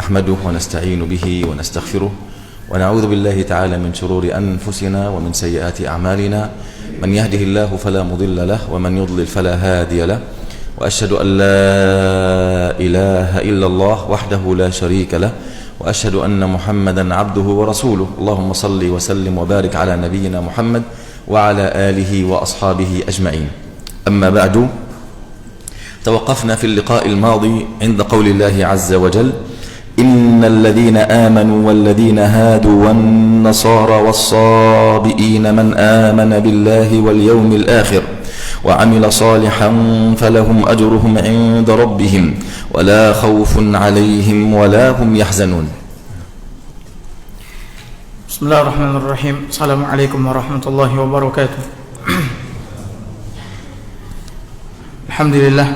نحمده ونستعين به ونستغفره ونعوذ بالله تعالى من شرور أنفسنا ومن سيئات أعمالنا من يهده الله فلا مضل له ومن يضلل فلا هادي له وأشهد أن لا إله إلا الله وحده لا شريك له وأشهد أن محمدا عبده ورسوله اللهم صل وسلم وبارك على نبينا محمد وعلى آله وأصحابه أجمعين. أما بعد، توقفنا في اللقاء الماضي عند قول الله عز وجل: إن الذين آمنوا والذين هادوا والنصارى والصابئين من آمن بالله واليوم الآخر وعمل صالحا فلهم أجرهم عند ربهم ولا خوف عليهم ولا هم يحزنون. بسم الله الرحمن الرحيم. السلام عليكم ورحمة الله وبركاته. الحمد لله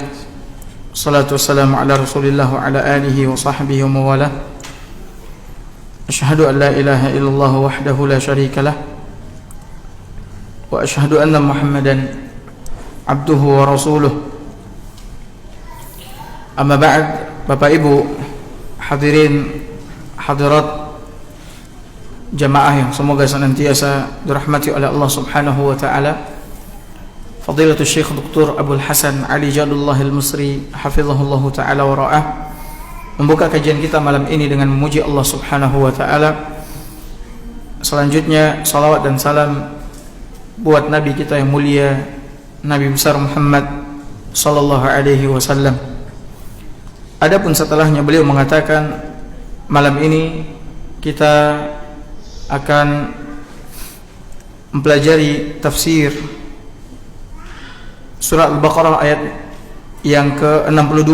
والصلاة والسلام على رسول الله وعلى آله وصحبه ومواله. أشهد أن لا إله إلا الله وحده لا شريك له وأشهد أن محمدا عبده ورسوله. Amma ba'd, Bapak Ibu hadirin hadirat jamaah yang semoga senantiasa dirahmati oleh Allah Subhanahu wa taala. Fadilatul Syekh Dr. Abdul Hasan Ali Jadullah Al-Misri hafizahullah taala wa ra'ah membuka kajian kita malam ini dengan memuji Allah Subhanahu wa taala. Selanjutnya salawat dan salam buat Nabi kita yang mulia, Nabi besar Muhammad sallallahu alaihi wasallam. Adapun setelahnya beliau mengatakan, malam ini kita akan mempelajari tafsir surah Al-Baqarah ayat yang ke-62.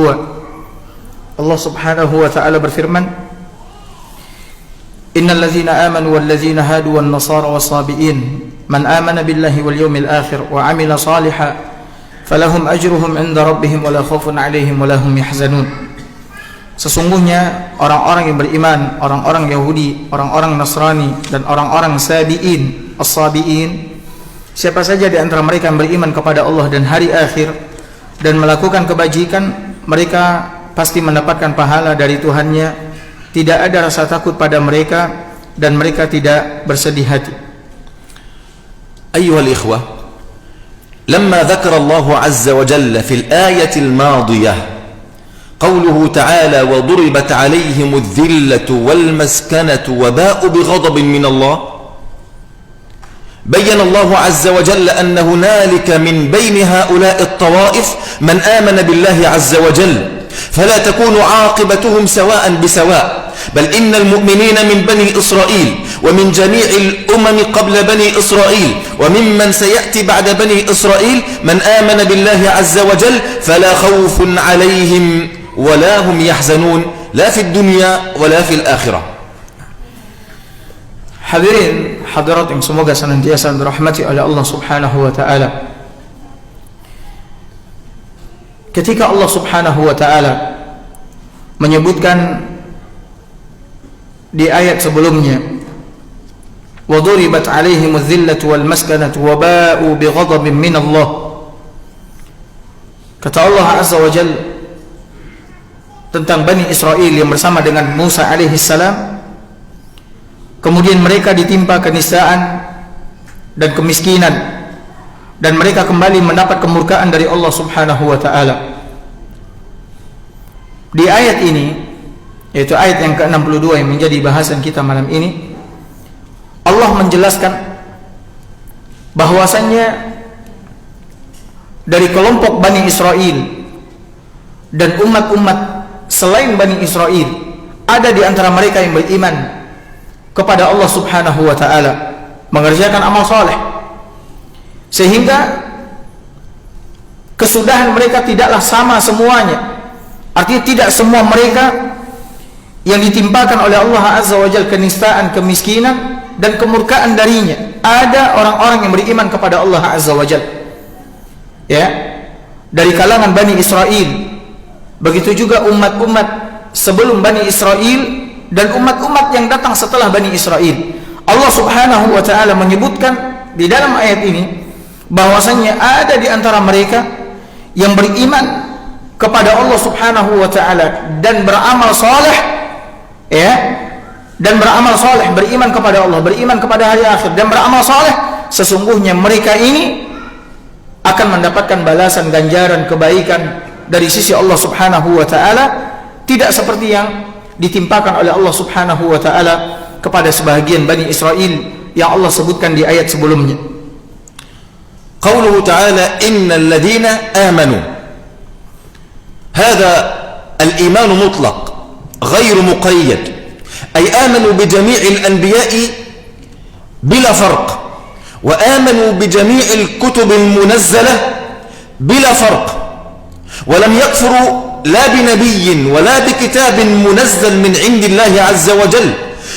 Allah Subhanahu wa taala berfirman: Innal ladzina amanu wal ladzina hadu wan nasara was-sabiin man amana billahi wal yawmil akhir wa amila salihan falahum ajruhum 'inda rabbihim wala khaufun 'alaihim wala hum yahzanun. Sesungguhnya orang-orang yang beriman, orang-orang Yahudi, orang-orang Nasrani dan orang-orang Sabi'in, as-Sabi'in, siapa saja di antara mereka yang beriman kepada Allah dan hari akhir dan melakukan kebajikan, mereka pasti mendapatkan pahala dari Tuhannya. Tidak ada rasa takut pada mereka dan mereka tidak bersedih hati. أيها الإخوة، لما ذكر الله عز وجل في الآية الماضية قوله تعالى: وضربت عليهم الذلة والمسكنة وباءوا بغضب من الله، بين الله عز وجل أن هنالك من بين هؤلاء الطوائف من آمن بالله عز وجل، فلا تكون عاقبتهم سواء بسواء، بل إن المؤمنين من بني إسرائيل ومن جميع الأمم قبل بني إسرائيل وممن سيأتي بعد بني إسرائيل من آمن بالله عز وجل فلا خوف عليهم ولا هم يحزنون لا في الدنيا ولا في الآخرة. Hadirin hadirat yang semoga senantiasa dirahmati oleh Allah Subhanahu wa taala. Ketika Allah Subhanahu wa taala menyebutkan di ayat sebelumnya, wa duribat 'alaihim adh-dhillatu wal maskanatu wa ba'u bighadabin min Allah, kata Allah Azza wa Jalla tentang Bani Israel yang bersama dengan Musa alaihi salam, kemudian mereka ditimpa kenistaan dan kemiskinan dan mereka kembali mendapat kemurkaan dari Allah Subhanahu wa taala. Di ayat ini, yaitu ayat yang ke-62 yang menjadi bahasan kita malam ini, Allah menjelaskan bahwasannya dari kelompok Bani Israel dan umat-umat selain Bani Israel ada di antara mereka yang beriman kepada Allah Subhanahu wa taala, mengerjakan amal saleh, sehingga kesudahan mereka tidaklah sama semuanya. Artinya tidak semua mereka yang ditimpakan oleh Allah Azza wa Jalla kenistaan, kemiskinan dan kemurkaan darinya. Ada orang-orang yang beriman kepada Allah Azza wa Jalla, ya, dari kalangan Bani Israel. Begitu juga umat-umat sebelum Bani Israel dan umat-umat yang datang setelah Bani Israel. Allah Subhanahu wa taala menyebutkan di dalam ayat ini bahwasanya ada di antara mereka yang beriman kepada Allah Subhanahu wa taala dan beramal saleh, ya, dan beramal soleh, beriman kepada Allah, beriman kepada hari akhir, dan beramal soleh, sesungguhnya mereka ini akan mendapatkan balasan, ganjaran, kebaikan dari sisi Allah Subhanahu wa ta'ala, tidak seperti yang ditimpakan oleh Allah Subhanahu wa ta'ala kepada sebahagian Bani Israel yang Allah sebutkan di ayat sebelumnya. Qauluhu ta'ala innal ladhina amanu, hadha al-iman mutlaq غير مقيد، أي آمنوا بجميع الأنبياء بلا فرق، وآمنوا بجميع الكتب المنزلة بلا فرق، ولم يكفروا لا بنبي ولا بكتاب منزل من عند الله عز وجل،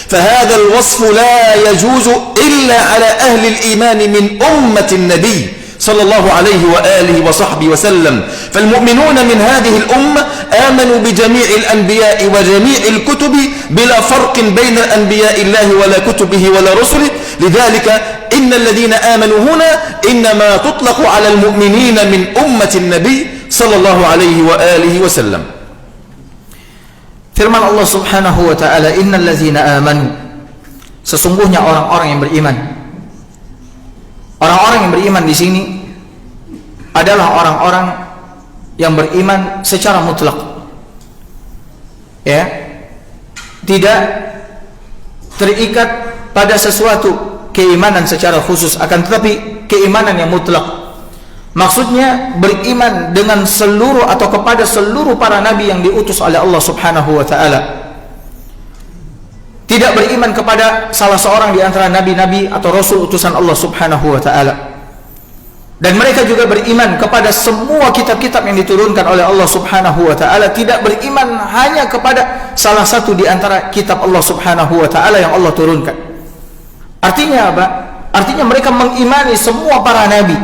فهذا الوصف لا يجوز إلا على أهل الإيمان من أمة النبي صلى الله عليه وآله وصحبه وسلم. فالمؤمنون من هذه الأمة آمنوا بجميع الأنبياء وجميع الكتب بلا فرق بين أنبياء الله ولا كتبه ولا رسله. لذلك إن الذين آمنوا هنا إنما تطلق على المؤمنين من أمة النبي صلى الله عليه وآله وسلم. Firman Allah Subhanahu wa ta'ala, innal ladzina amanu, sesungguhnya orang-orang yang beriman. Orang-orang yang beriman di sini adalah orang-orang yang beriman secara mutlak, ya, tidak terikat pada sesuatu keimanan secara khusus, akan tetapi keimanan yang mutlak. Maksudnya beriman dengan seluruh atau kepada seluruh para nabi yang diutus oleh Allah Subhanahu wa ta'ala. Tidak beriman kepada salah seorang di antara nabi-nabi atau rasul utusan Allah Subhanahu wa ta'ala. Dan mereka juga beriman kepada semua kitab-kitab yang diturunkan oleh Allah Subhanahu wa ta'ala, tidak beriman hanya kepada salah satu di antara kitab Allah Subhanahu wa ta'ala yang Allah turunkan. Artinya apa? Artinya mereka mengimani semua para nabi,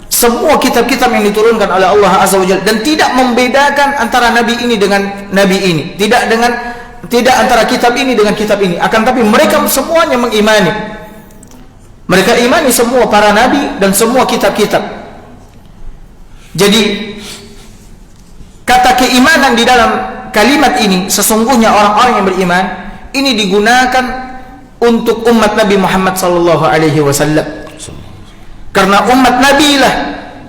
semua kitab-kitab yang diturunkan oleh Allah Azza wa Jalla, dan tidak membedakan antara nabi ini dengan nabi ini, tidak antara kitab ini dengan kitab ini, akan tapi mereka semuanya mengimani. Mereka imani semua para nabi dan semua kitab-kitab. Jadi kata keimanan di dalam kalimat ini, sesungguhnya orang-orang yang beriman, ini digunakan untuk umat Nabi Muhammad sallallahu alaihi wasallam. Karena umat Nabi lah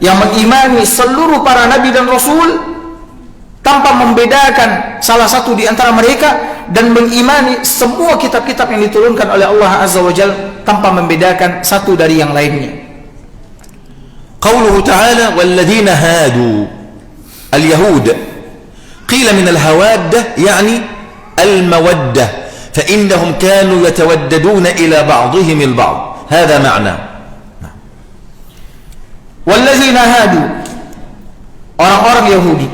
yang mengimani seluruh para nabi dan rasul tanpa membedakan salah satu di antara mereka, dan mengimani semua kitab-kitab yang diturunkan oleh Allah Azza wa Jalla tanpa membedakan satu dari yang lainnya. Qauluhu ta'ala walladzina hadu al-yahud, qila min al-hawaddah yani al-mawaddah, fa innahum kanu yatawaddaduna ila ba'dihim al-ba'd. Hadha ma'na. Walladzina hadu, orang-orang Yahudi.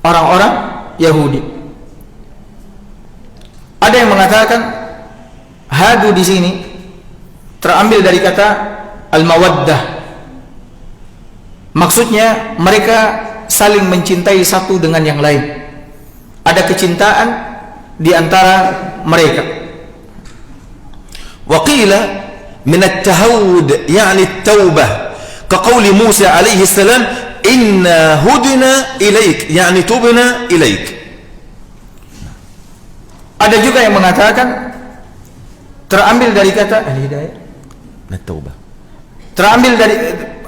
Orang-orang Yahudi. Ada yang mengatakan hadu di sini terambil dari kata al-mawaddah. Maksudnya mereka saling mencintai satu dengan yang lain. Ada kecintaan di antara mereka. Wa qila min at-tahawud yani at-taubah, ka qauli Musa alaihi salam inna hudna ilaik yani tubna ilaik. Ada juga yang mengatakan terambil dari kata al-hidayah, at-taubah, terambil dari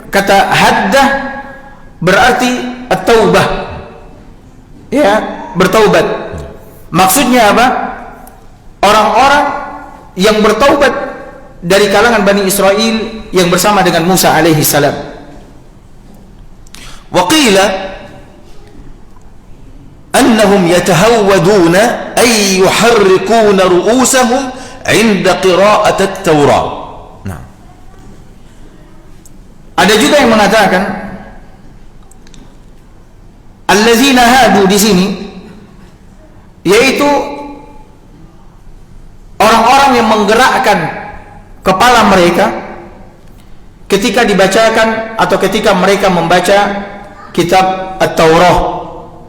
kata haddah, berarti at-taubah, ya, bertaubat. Maksudnya apa? Orang-orang yang bertaubat dari kalangan Bani Israel yang bersama dengan Musa alaihi salam. Wa qila annahum yatahawwaduna ay yuharrikuna ru'usahum 'inda qira'ati at-Taurah. Nah. Ada juga yang mengatakan allazina hadu di sini yaitu orang-orang yang menggerakkan kepala mereka ketika dibacakan atau ketika mereka membaca kitab At-Taurah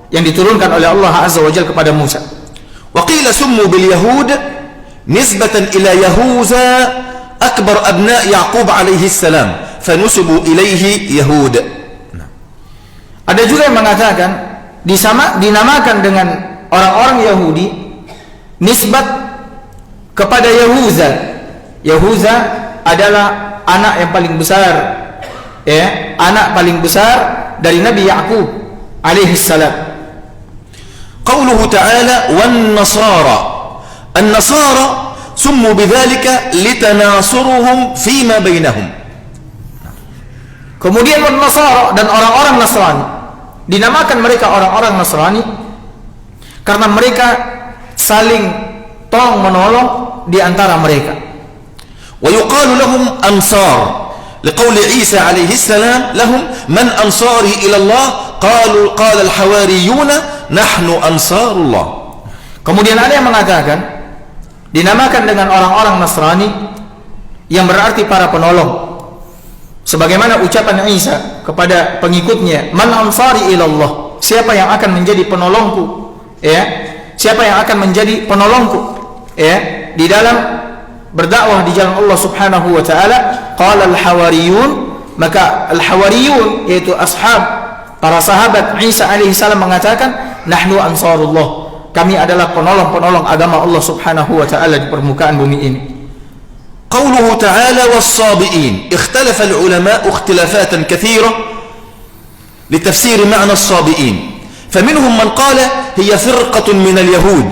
yang diturunkan oleh Allah Azza wa Jalla kepada Musa. Wa qila summu bil yahud nisbatan ila Yahuza akbar abna Yaqub alaihi salam fanusibu ilaihi Yahud. Ada juga yang mengatakan dinamakan dengan orang-orang Yahudi nisbat kepada Yahuza. Yahuza adalah anak yang paling besar, ya, anak paling besar dari Nabi Ya'qub alaihi salam. قوله تعالى والنصارى النصارى سموا بذلك لتناصرهم فيما بينهم. Kemudian Nasara dan orang-orang Nasrani, dinamakan mereka orang-orang Nasrani karena mereka saling tolong menolong di antara mereka. ويقال لهم أنصار لقول عيسى عليه السلام لهم من أنصاري إلى الله قال الحواريون نحن أنصار الله. Kemudian ada yang mengatakan dinamakan dengan orang-orang Nasrani yang berarti para penolong. Sebagaimana ucapan Isa kepada pengikutnya, "Man ansari ilallah?" Siapa yang akan menjadi penolongku? Ya. Siapa yang akan menjadi penolongku? Ya, di dalam berdakwah di jalan Allah Subhanahu wa taala. Qala al-hawariyun, maka al-hawariyun yaitu ashab, para sahabat Isa alaihi salam mengatakan, "Nahnu ansarullah." Kami adalah penolong-penolong agama Allah Subhanahu wa taala di permukaan bumi ini. قوله تعالى والصابئين اختلف العلماء اختلافات كثيرة لتفسير معنى الصابئين فمنهم من قال هي فرقة من اليهود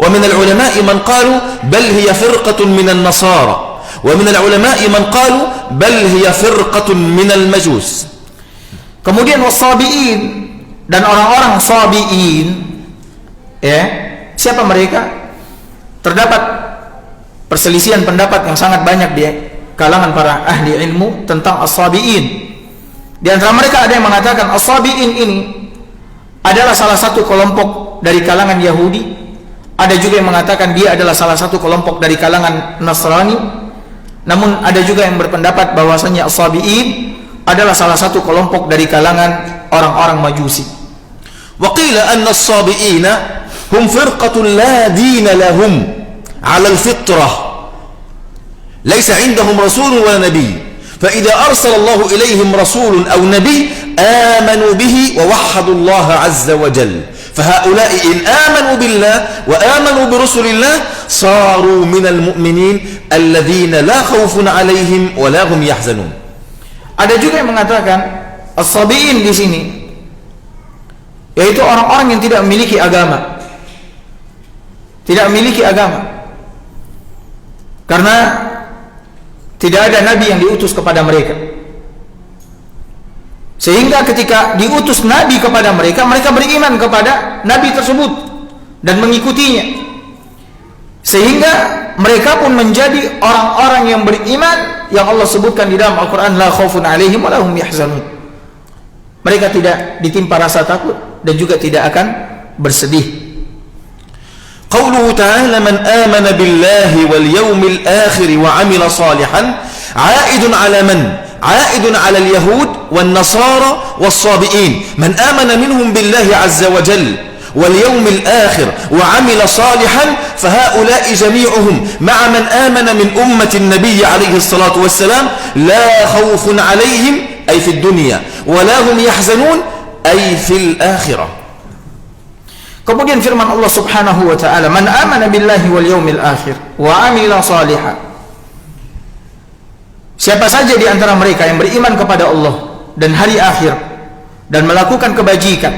ومن العلماء من قالوا بل هي فرقة من النصارى ومن العلماء من قالوا بل هي فرقة من المجوس. Kemudian wasabiin dan orang-orang sabiin, ya, siapa mereka? Terdapat perselisihan pendapat yang sangat banyak di kalangan para ahli ilmu tentang as-sabiin. Di antara mereka ada yang mengatakan as-sabiin ini adalah salah satu kelompok dari kalangan Yahudi. Ada juga yang mengatakan dia adalah salah satu kelompok dari kalangan Nasrani. Namun ada juga yang berpendapat bahwasanya as-sabiin adalah salah satu kelompok dari kalangan orang-orang Majusi. Wa qila anna as-sabiina hum firqatun la dina lahum على الفطرة ليس عندهم رسول ولا نبي فإذا أرسل الله إليهم رسول أو نبي آمنوا به ووحدوا الله عز وجل فهؤلاء إن آمنوا بالله وآمنوا برسل الله صاروا من المؤمنين الذين لا خوف عليهم ولا هم يحزنون. Ada juga yang mengatakan as-sabiin di sini yaitu orang-orang yang tidak memiliki agama. Tidak memiliki agama. Karena tidak ada nabi yang diutus kepada mereka. Sehingga ketika diutus nabi kepada mereka, mereka beriman kepada nabi tersebut dan mengikutinya. Sehingga mereka pun menjadi orang-orang yang beriman yang Allah sebutkan di dalam Al-Qur'an, la khaufun 'alaihim wa la hum yahzanun. Mereka tidak ditimpa rasa takut dan juga tidak akan bersedih. قوله تعالى من آمن بالله واليوم الآخر وعمل صالحا عائد على من؟ عائد على اليهود والنصارى والصابئين. من آمن منهم بالله عز وجل واليوم الآخر وعمل صالحا فهؤلاء جميعهم مع من آمن من أمة النبي عليه الصلاة والسلام لا خوف عليهم أي في الدنيا ولا هم يحزنون أي في الآخرة. Kemudian firman Allah Subhanahu wa taala, "Man amana billahi wal yaumil akhir wa amila shalihan." Siapa saja di antara mereka yang beriman kepada Allah dan hari akhir dan melakukan kebajikan.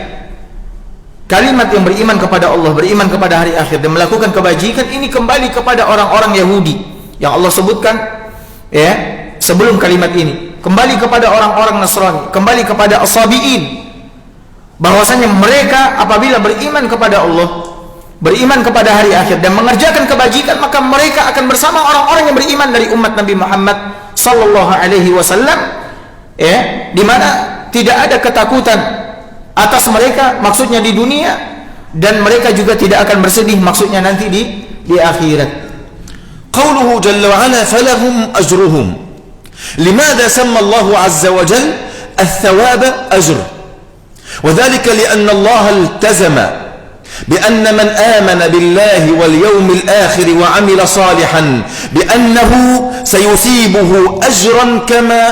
Kalimat yang beriman kepada Allah, beriman kepada hari akhir dan melakukan kebajikan ini kembali kepada orang-orang Yahudi yang Allah sebutkan ya sebelum kalimat ini. Kembali kepada orang-orang Nasrani, kembali kepada as-sabiin. Bahwasanya mereka apabila beriman kepada Allah, beriman kepada hari akhir dan mengerjakan kebajikan, maka mereka akan bersama orang-orang yang beriman dari umat Nabi Muhammad sallallahu alaihi wasallam, ya, di mana tidak ada ketakutan atas mereka, maksudnya di dunia, dan mereka juga tidak akan bersedih, maksudnya nanti di akhirat. Qauluhu jalla wa ala falahum ajruhum. Limadha samma Allah azza wa jalla ath-thawaba ajr? وذلك لأن الله التزم بأن من آمن بالله واليوم الآخر وعمل صالحا بأنه سيصيبه أجرا كما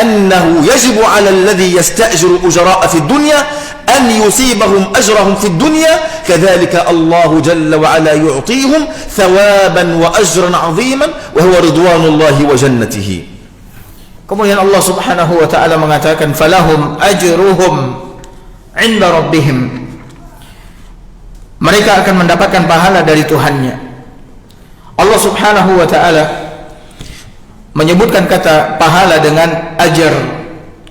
أنه يجب على الذي يستأجر أجراء في الدنيا أن يثيبهم أجرهم في الدنيا كذلك الله جل وعلا يعطيهم ثوابا وأجرا عظيما وهو رضوان الله وجنته. Kemudian Allah Subhanahu wa taala mengatakan falahum ajruhum 'inda rabbihim. Mereka akan mendapatkan pahala dari Tuhannya. Allah Subhanahu wa taala menyebutkan kata pahala dengan ajar.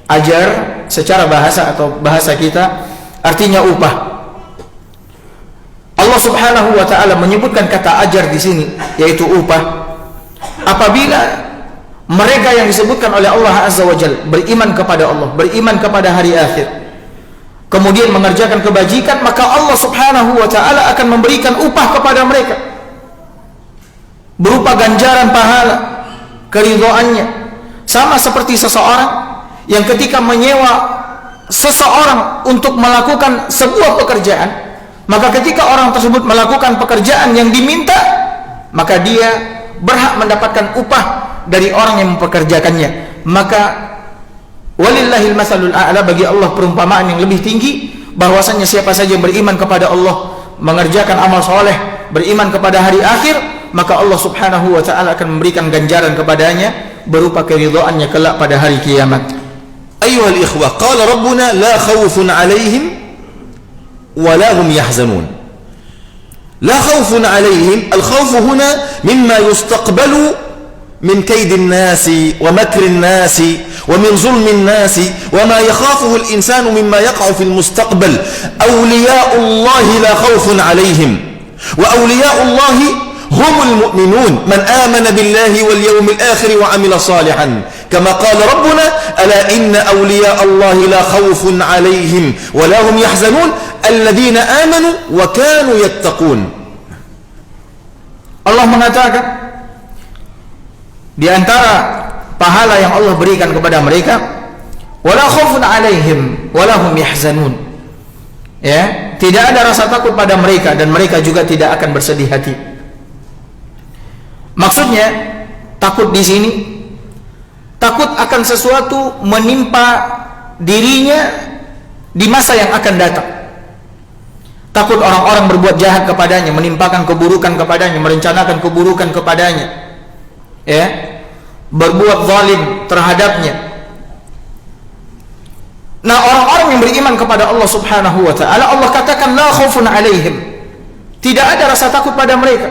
Ajar secara bahasa atau bahasa kita artinya upah. Allah Subhanahu wa taala menyebutkan kata ajar di sini yaitu upah apabila mereka yang disebutkan oleh Allah Azza wa Jalla beriman kepada Allah, beriman kepada hari akhir, kemudian mengerjakan kebajikan, maka Allah Subhanahu wa taala akan memberikan upah kepada mereka berupa ganjaran pahala, keridhaannya. Sama seperti seseorang yang ketika menyewa seseorang untuk melakukan sebuah pekerjaan, maka ketika orang tersebut melakukan pekerjaan yang diminta, maka dia berhak mendapatkan upah dari orang yang mempekerjakannya. Maka walillahil masalul a'la, bagi Allah perumpamaan yang lebih tinggi, bahwasanya siapa saja yang beriman kepada Allah, mengerjakan amal soleh, beriman kepada hari akhir, maka Allah Subhanahu wa taala akan memberikan ganjaran kepadanya berupa keridhaannya kelak pada hari kiamat. Ayyuhal ikhwah, qala rabbuna la khawfun 'alaihim wa la hum yahzanun. La khawfun 'alaihim, al-khawfu huna mimma yustaqbalu من كيد الناس ومكر الناس ومن ظلم الناس وما يخافه الإنسان مما يقع في المستقبل. أولياء الله لا خوف عليهم وأولياء الله هم المؤمنون من آمن بالله واليوم الآخر وعمل صالحا كما قال ربنا ألا إن أولياء الله لا خوف عليهم ولا هم يحزنون الذين آمنوا وكانوا يتقون. Allah mengatakan di antara pahala yang Allah berikan kepada mereka, wala khaufun 'alaihim wala hum yahzanun. Ya, tidak ada rasa takut pada mereka dan mereka juga tidak akan bersedih hati. Maksudnya takut di sini takut akan sesuatu menimpa dirinya di masa yang akan datang. Takut orang-orang berbuat jahat kepadanya, menimpakan keburukan kepadanya, merencanakan keburukan kepadanya, ya, berbuat zalim terhadapnya. Nah, orang-orang yang beriman kepada Allah Subhanahu wa taala, Allah katakan la khaufun 'alaihim, tidak ada rasa takut pada mereka.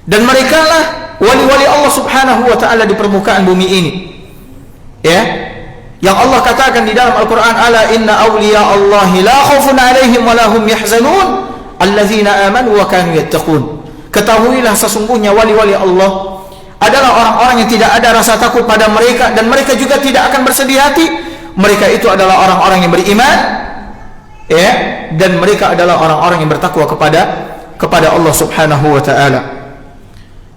Dan merekalah wali-wali Allah Subhanahu wa taala di permukaan bumi ini. Ya. Yang Allah katakan di dalam Al-Qur'an, ala inna awliya Allahi la khaufun 'alaihim wa la hum yahzanun alladzina amanu wa kanu yattaqun. Ketahuilah sesungguhnya wali-wali Allah adalah orang-orang yang tidak ada rasa takut pada mereka dan mereka juga tidak akan bersedih hati. Mereka itu adalah orang-orang yang beriman, ya, dan mereka adalah orang-orang yang bertakwa kepada Allah Subhanahu wa taala.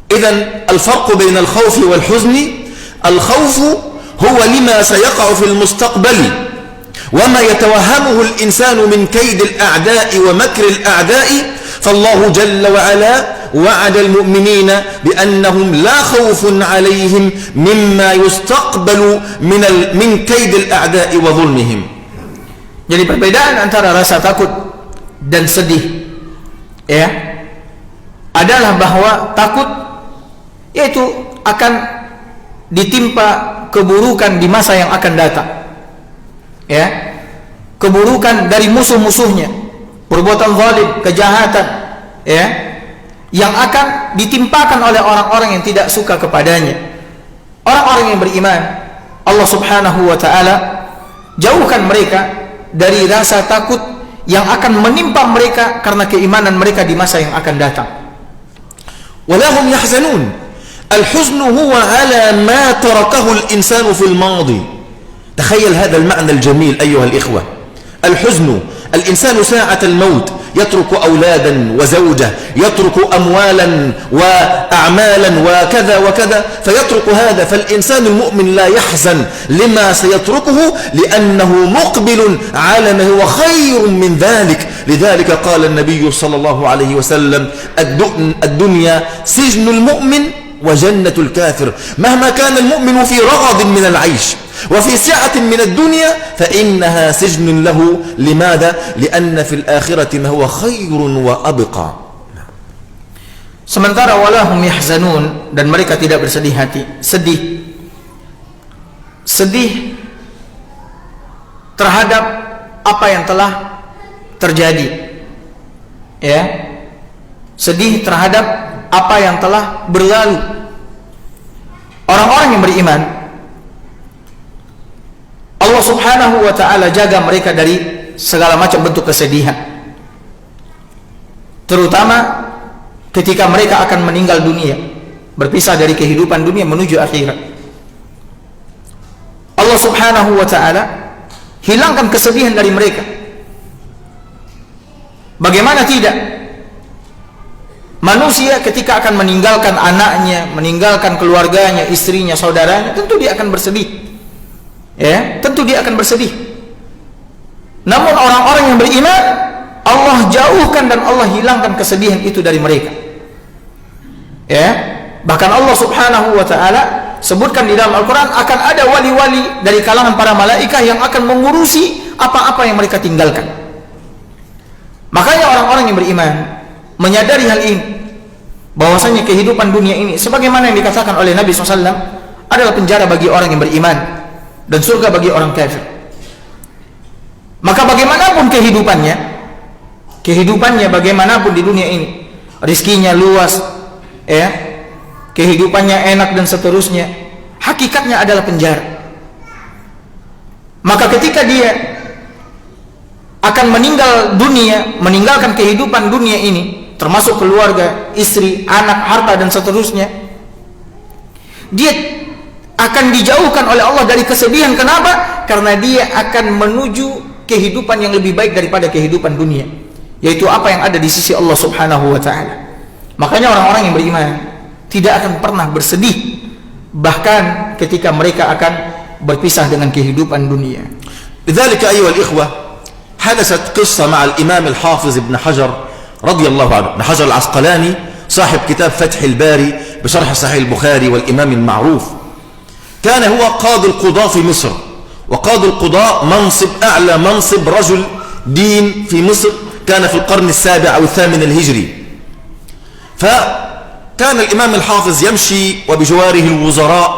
Idzan al-farq bain al-khawf wal huzn, al-khawf huwa lima sayaqa'u fil mustaqbali wa ma yatawahhamuhu al-insanu min kayd al-a'da'i wa makr al-a'da'i. فالله جل وعلا وعد المؤمنين بأنهم لا خوف عليهم مما يستقبل من كيد الأعداء وظلمهم. Jadi perbedaan antara rasa takut dan sedih, ya, adalah bahwa takut yaitu akan ditimpa keburukan di masa yang akan datang, ya, keburukan dari musuh-musuhnya, perbuatan zalim, kejahatan, ya, yang akan ditimpakan oleh orang-orang yang tidak suka kepadanya. Orang-orang yang beriman, Allah Subhanahu wa taala jauhkan mereka dari rasa takut yang akan menimpa mereka karena keimanan mereka di masa yang akan datang. ولا هم يحزنون. الحزن هو على ما تركه الإنسان في الماضي. تخيل هذا المعنى الجميل أيها الإخوة. الحزن، الإنسان ساعة الموت يترك أولادا وزوجة، يترك أموالا وأعمالا وكذا وكذا، فيترك هذا. فالإنسان المؤمن لا يحزن لما سيتركه لأنه مقبل على ما هو خير من ذلك. لذلك قال النبي صلى الله عليه وسلم الدنيا سجن المؤمن وجنة الكافر. مهما كان المؤمن في رغد من العيش وفي سعة من الدنيا فإنها سجن له. لماذا؟ لأن في الآخرة ما هو خير وأبقى. Sementara walahum yahzanun, dan mereka tidak bersedih hati, sedih terhadap apa yang telah terjadi, ya, sedih terhadap apa yang telah berlalu. Orang-orang yang beriman, Allah subhanahu wa ta'ala jaga mereka dari segala macam bentuk kesedihan, terutama ketika mereka akan meninggal dunia, berpisah dari kehidupan dunia menuju akhirat. Allah subhanahu wa ta'ala hilangkan kesedihan dari mereka. Bagaimana tidak? Manusia ketika akan meninggalkan anaknya, meninggalkan keluarganya, istrinya, saudaranya, tentu dia akan bersedih, ya, tentu dia akan bersedih. Namun orang-orang yang beriman, Allah jauhkan dan Allah hilangkan kesedihan itu dari mereka. Ya, bahkan Allah subhanahu wa ta'ala sebutkan di dalam Al-Quran akan ada wali-wali dari kalangan para malaikat yang akan mengurusi apa-apa yang mereka tinggalkan. Makanya orang-orang yang beriman menyadari hal ini, bahwasanya kehidupan dunia ini sebagaimana yang dikatakan oleh Nabi SAW adalah penjara bagi orang yang beriman dan surga bagi orang kafir. Maka bagaimanapun kehidupannya bagaimanapun di dunia ini, rizkinya luas, ya, kehidupannya enak dan seterusnya, hakikatnya adalah penjara. Maka ketika dia akan meninggal dunia, meninggalkan kehidupan dunia ini, termasuk keluarga, istri, anak, harta dan seterusnya, dia akan dijauhkan oleh Allah dari kesedihan. Kenapa? Karena dia akan menuju kehidupan yang lebih baik daripada kehidupan dunia, yaitu apa yang ada di sisi Allah subhanahu wa ta'ala. Makanya orang-orang yang beriman tidak akan pernah bersedih, bahkan ketika mereka akan berpisah dengan kehidupan dunia. لذلك أيها الإخوة حدثت قصة مع الإمام الحافظ ابن حجر رضي الله عنه، ابن حجر العسقلاني صاحب كتاب فتح الباري بشرح صحيح البخاري والإمام المعروف. كان هو قاضي القضاء في مصر، وقاضي القضاء منصب أعلى منصب رجل دين في مصر، كان في القرن السابع أو الثامن الهجري. فكان الإمام الحافظ يمشي وبجواره الوزراء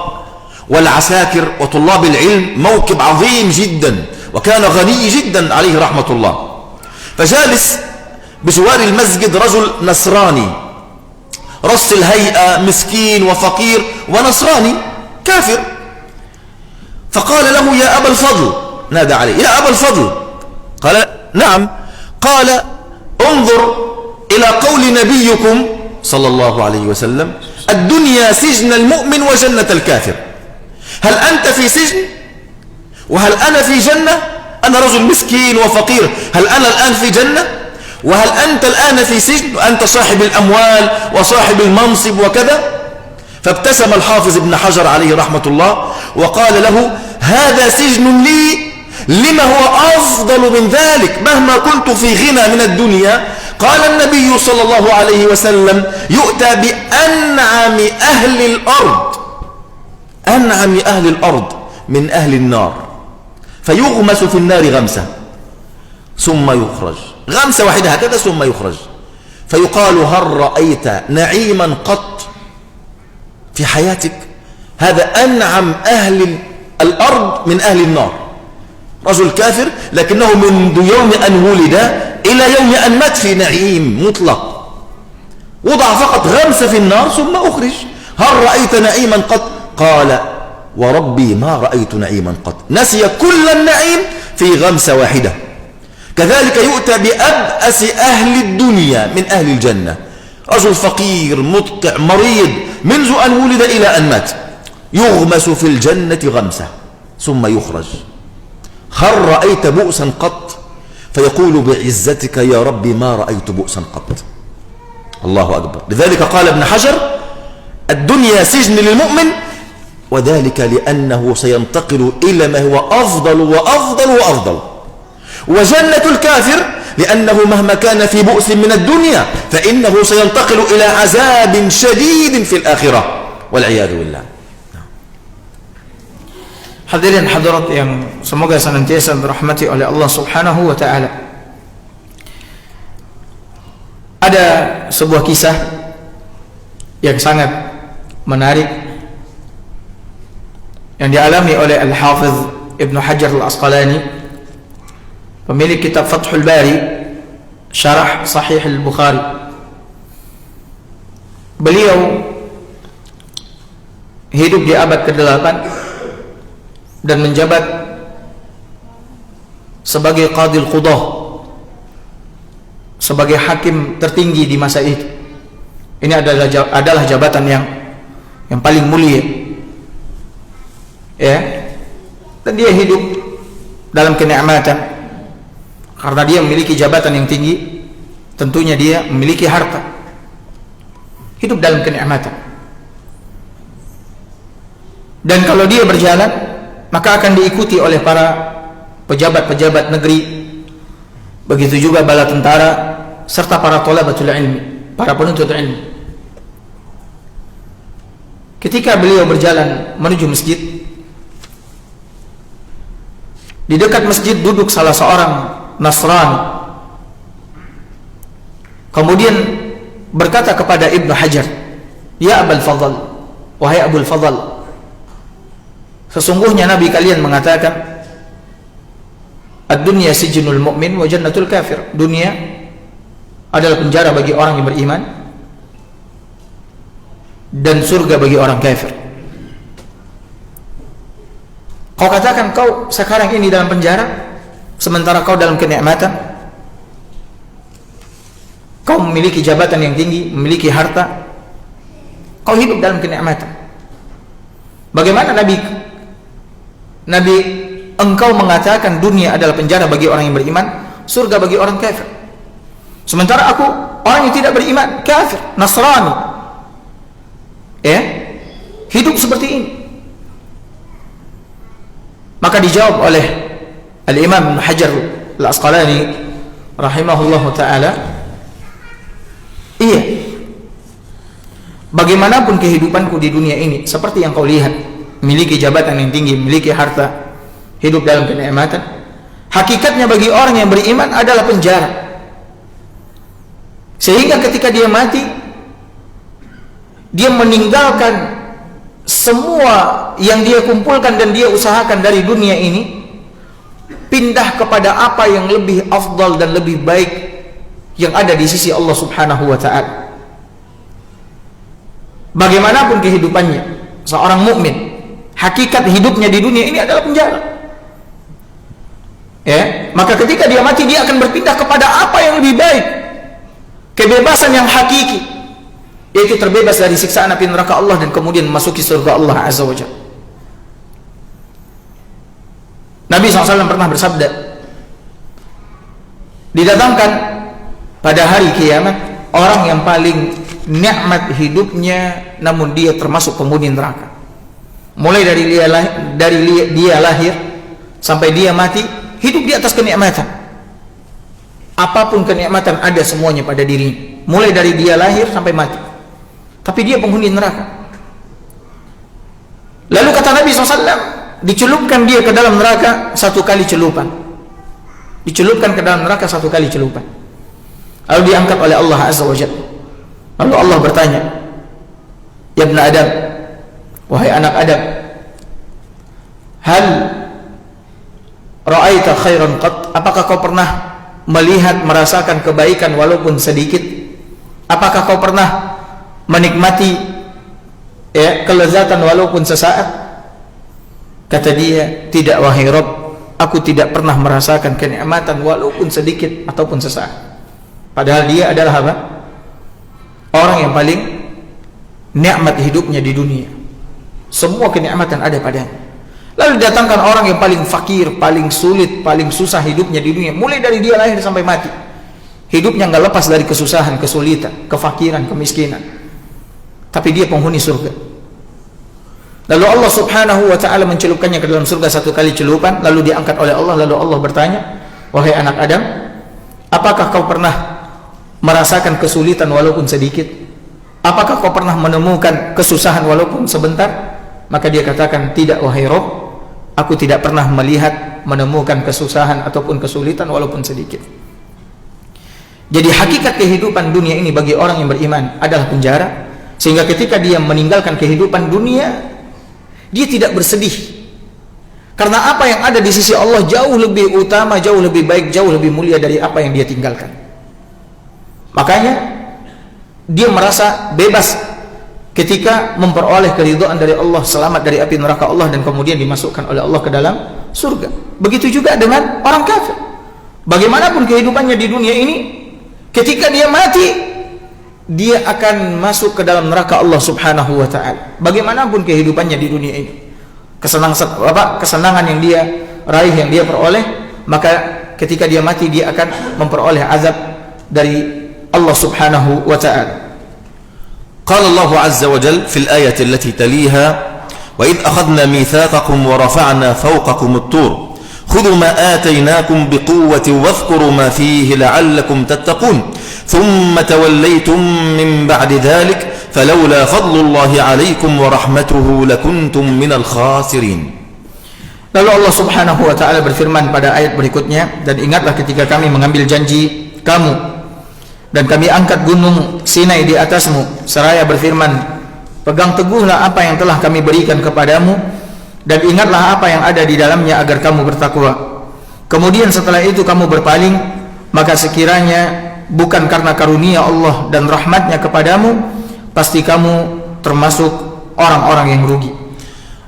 والعساكر وطلاب العلم، موكب عظيم جدا، وكان غني جدا عليه رحمة الله. فجالس بجوار المسجد رجل نصراني رص الهيئة، مسكين وفقير ونصراني كافر. فقال له يا أبا الفضل، نادى عليه يا أبا الفضل. قال نعم. قال انظر إلى قول نبيكم صلى الله عليه وسلم الدنيا سجن المؤمن وجنة الكافر. هل أنت في سجن وهل أنا في جنة؟ أنا رجل مسكين وفقير، هل أنا الآن في جنة؟ وهل أنت الآن في سجن وأنت صاحب الأموال وصاحب المنصب وكذا؟ فابتسم الحافظ ابن حجر عليه رحمة الله وقال له هذا سجن لي لما هو أفضل من ذلك مهما كنت في غنى من الدنيا. قال النبي صلى الله عليه وسلم يؤتى بأنعم أهل الأرض، أنعم أهل الأرض من أهل النار، فيغمس في النار غمسة ثم يخرج، غمسة واحدة هكذا ثم يخرج، فيقال هل رأيت نعيما قط في حياتك؟ هذا أنعم أهل الأرض من أهل النار، رجل كافر لكنه منذ يوم أن ولد إلى يوم أن مات في نعيم مطلق، وضع فقط غمسة في النار ثم أخرج. هل رأيت نعيما قط؟ قال وربي ما رأيت نعيما قط، نسي كل النعيم في غمسة واحدة. كذلك يؤتى بأبأس أهل الدنيا من أهل الجنة، رجل فقير مدقع مريض منذ أن ولد إلى أن مات، يغمس في الجنة غمسة ثم يخرج. هل رأيت بؤسا قط؟ فيقول بعزتك يا ربي ما رأيت بؤسا قط. الله أكبر. لذلك قال ابن حجر الدنيا سجن للمؤمن، وذلك لأنه سينتقل إلى ما هو أفضل وأفضل وأفضل، وجنة الكافر لأنه مهما كان في بؤس من الدنيا فإنه سينتقل إلى عذاب شديد في الآخرة والعياذ بالله. Hadirin hadirat yang semoga senantiasa dirahmati oleh Allah Subhanahu wa taala. Ada sebuah kisah yang sangat menarik yang dialami oleh Al-Hafidh Ibnu Hajar Al-Asqalani, pemilik kitab Fathul Bari, syarah Sahih Al-Bukhari. Beliau hidup di abad ke-8 dan menjabat sebagai Qadil Qudah, sebagai hakim tertinggi di masa itu. Ini adalah jabatan yang paling mulia, ya. Dan dia hidup dalam kenikmatan karena dia memiliki jabatan yang tinggi. Tentunya dia memiliki harta, hidup dalam kenikmatan. Dan kalau dia berjalan, maka akan diikuti oleh para pejabat-pejabat negeri, begitu juga bala tentara serta para thalabatul ilmi, para penuntut ilmu. Ketika beliau berjalan menuju masjid, di dekat masjid duduk salah seorang Nasrani. Kemudian berkata kepada Ibnu Hajar, "Ya Abul Fadl, wahai Abul Fadl, sesungguhnya Nabi kalian mengatakan, ad-dunya sijnul mu'min wa jannatul kafir." Dunia adalah penjara bagi orang yang beriman dan surga bagi orang kafir. Kau katakan kau sekarang ini dalam penjara, sementara kau dalam kenikmatan. Kau memiliki jabatan yang tinggi, memiliki harta, kau hidup dalam kenikmatan. Bagaimana Nabi engkau mengatakan dunia adalah penjara bagi orang yang beriman, surga bagi orang kafir, sementara aku orang yang tidak beriman, kafir, Nasrani, ya, hidup seperti ini. Maka dijawab oleh Al-Imam Ibnu Hajar Al-Asqalani rahimahullahu ta'ala, iya, bagaimanapun kehidupanku di dunia ini seperti yang kau lihat, memiliki jabatan yang tinggi, memiliki harta, hidup dalam kenikmatan, hakikatnya bagi orang yang beriman adalah penjara. Sehingga ketika dia mati, dia meninggalkan semua yang dia kumpulkan dan dia usahakan dari dunia ini, pindah kepada apa yang lebih afdal dan lebih baik yang ada di sisi Allah Subhanahu wa ta'ala. Bagaimanapun kehidupannya, seorang mukmin, hakikat hidupnya di dunia ini adalah penjara, ya. Maka ketika dia mati, dia akan berpindah kepada apa yang lebih baik, kebebasan yang hakiki, yaitu terbebas dari siksaan api neraka Allah dan kemudian memasuki surga Allah Azza wa Jalla. Nabi SAW pernah bersabda, didatangkan pada hari kiamat orang yang paling nikmat hidupnya, namun dia termasuk penghuni neraka. Mulai dari dia lahir sampai dia mati, hidup di atas kenikmatan. Apapun kenikmatan ada semuanya pada dirinya, mulai dari dia lahir sampai mati, tapi dia penghuni neraka. Lalu kata Nabi SAW, dicelupkan dia ke dalam neraka satu kali celupan. Dicelupkan ke dalam neraka satu kali celupan. Lalu diangkat oleh Allah Azza wa Jalla. Lalu Allah bertanya, "Ya ibn Adam, wahai anak Adam, hal ra'aita khairan qat?" Apakah kau pernah melihat, merasakan kebaikan walaupun sedikit? Apakah kau pernah menikmati, ya, kelezatan walaupun sesaat? Kata dia, "Tidak wahai Rabb, aku tidak pernah merasakan kenikmatan walaupun sedikit ataupun sesaat." Padahal dia adalah apa? Orang yang paling nikmat hidupnya di dunia. Semua kenikmatan ada padanya. Lalu didatangkan orang yang paling fakir, paling sulit, paling susah hidupnya di dunia, mulai dari dia lahir sampai mati. Hidupnya nggak lepas dari kesusahan, kesulitan, kefakiran, kemiskinan, tapi dia penghuni surga. Lalu Allah Subhanahu wa ta'ala mencelupkannya ke dalam surga satu kali celupan. Lalu diangkat oleh Allah. Lalu Allah bertanya, "Wahai anak Adam, apakah kau pernah merasakan kesulitan walaupun sedikit? Apakah kau pernah menemukan kesusahan walaupun sebentar?" Maka dia katakan, "Tidak wahai Rabb, aku tidak pernah menemukan kesusahan ataupun kesulitan walaupun sedikit. Jadi hakikat kehidupan dunia ini bagi orang yang beriman adalah penjara, sehingga ketika dia meninggalkan kehidupan dunia, dia tidak bersedih, karena apa yang ada di sisi Allah jauh lebih utama, jauh lebih baik, jauh lebih mulia dari apa yang dia tinggalkan. Makanya dia merasa bebas ketika memperoleh keridhaan dari Allah, selamat dari api neraka Allah, dan kemudian dimasukkan oleh Allah ke dalam surga. Begitu juga dengan orang kafir. Bagaimanapun kehidupannya di dunia ini, ketika dia mati, dia akan masuk ke dalam neraka Allah Subhanahu wa ta'ala. Bagaimanapun kehidupannya di dunia ini, kesenangan yang dia raih, yang dia peroleh, maka ketika dia mati dia akan memperoleh azab dari Allah Subhanahu wa ta'ala. قال الله عز وجل في الآية التي تليها وإذ أخذنا ميثاقكم ورفعنا فوقكم الطور خذوا ما آتيناكم بقوة واذكروا ما فيه لعلكم تتقون ثم توليتم من بعد ذلك فلولا فضل الله عليكم ورحمته لكنتم من الخاسرين. Lalu Allah Subhanahu wa ta'ala berfirman pada ayat berikutnya, dan ingatlah ketika kami mengambil janji kamu dan kami angkat gunung Sinai di atasmu, seraya berfirman, pegang teguhlah apa yang telah kami berikan kepadamu, dan ingatlah apa yang ada di dalamnya agar kamu bertakwa. Kemudian setelah itu kamu berpaling, maka sekiranya bukan karena karunia Allah dan rahmatnya kepadamu, pasti kamu termasuk orang-orang yang rugi.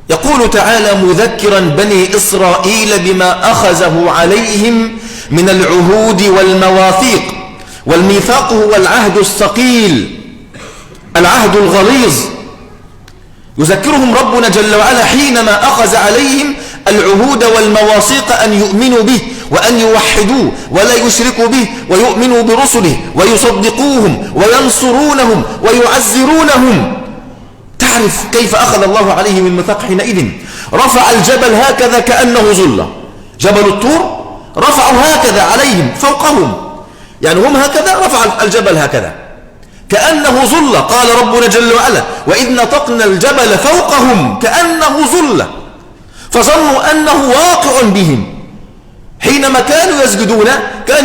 يقول تعالى مذكرا بني إسرائيل بما أخذه عليهم من العهود والمواثيق، والميثاق هو العهد الثقيل، العهد الغليظ. يذكرهم ربنا جل وعلا حينما أخذ عليهم العهود والمواثيق أن يؤمنوا به وأن يوحدوه ولا يشركوا به ويؤمنوا برسله ويصدقوهم وينصرونهم ويعزرونهم. تعرف كيف أخذ الله عليه من ميثاق حينئذ؟ رفع الجبل هكذا كأنه ظلة، جبل الطور رفعوا هكذا عليهم فوقهم، يعني هم هكذا، رفع الجبل هكذا كأنه ظلة. قال ربنا جل وعلا وإذ نطقنا الجبل فوقهم كأنه ظلة فظنوا أنه واقع بهم حينما كانوا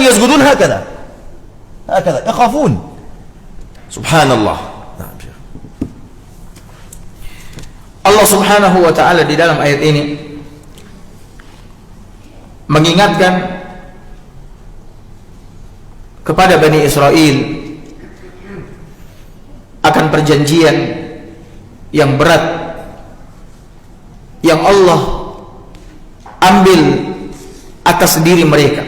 يسجدون هكذا يخافون. سبحان الله. Allah Subhanahu wa ta'ala di dalam ayat ini mengingatkan kepada Bani Israel akan perjanjian yang berat yang Allah ambil atas diri mereka,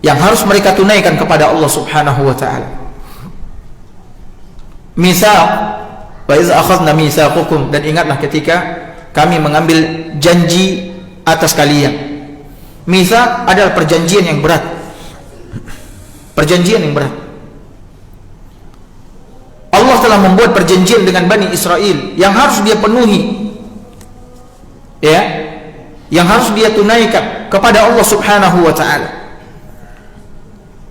yang harus mereka tunaikan kepada Allah Subhanahu wa ta'ala. Mitsaq, wa iz akhadna mitsaqakum, dan ingatlah ketika kami mengambil janji atas kalian. Mitsaq adalah perjanjian yang berat. Perjanjian yang berat. Allah telah membuat perjanjian dengan Bani Israel yang harus dia penuhi, ya, yang harus dia tunaikan kepada Allah Subhanahu wa ta'ala.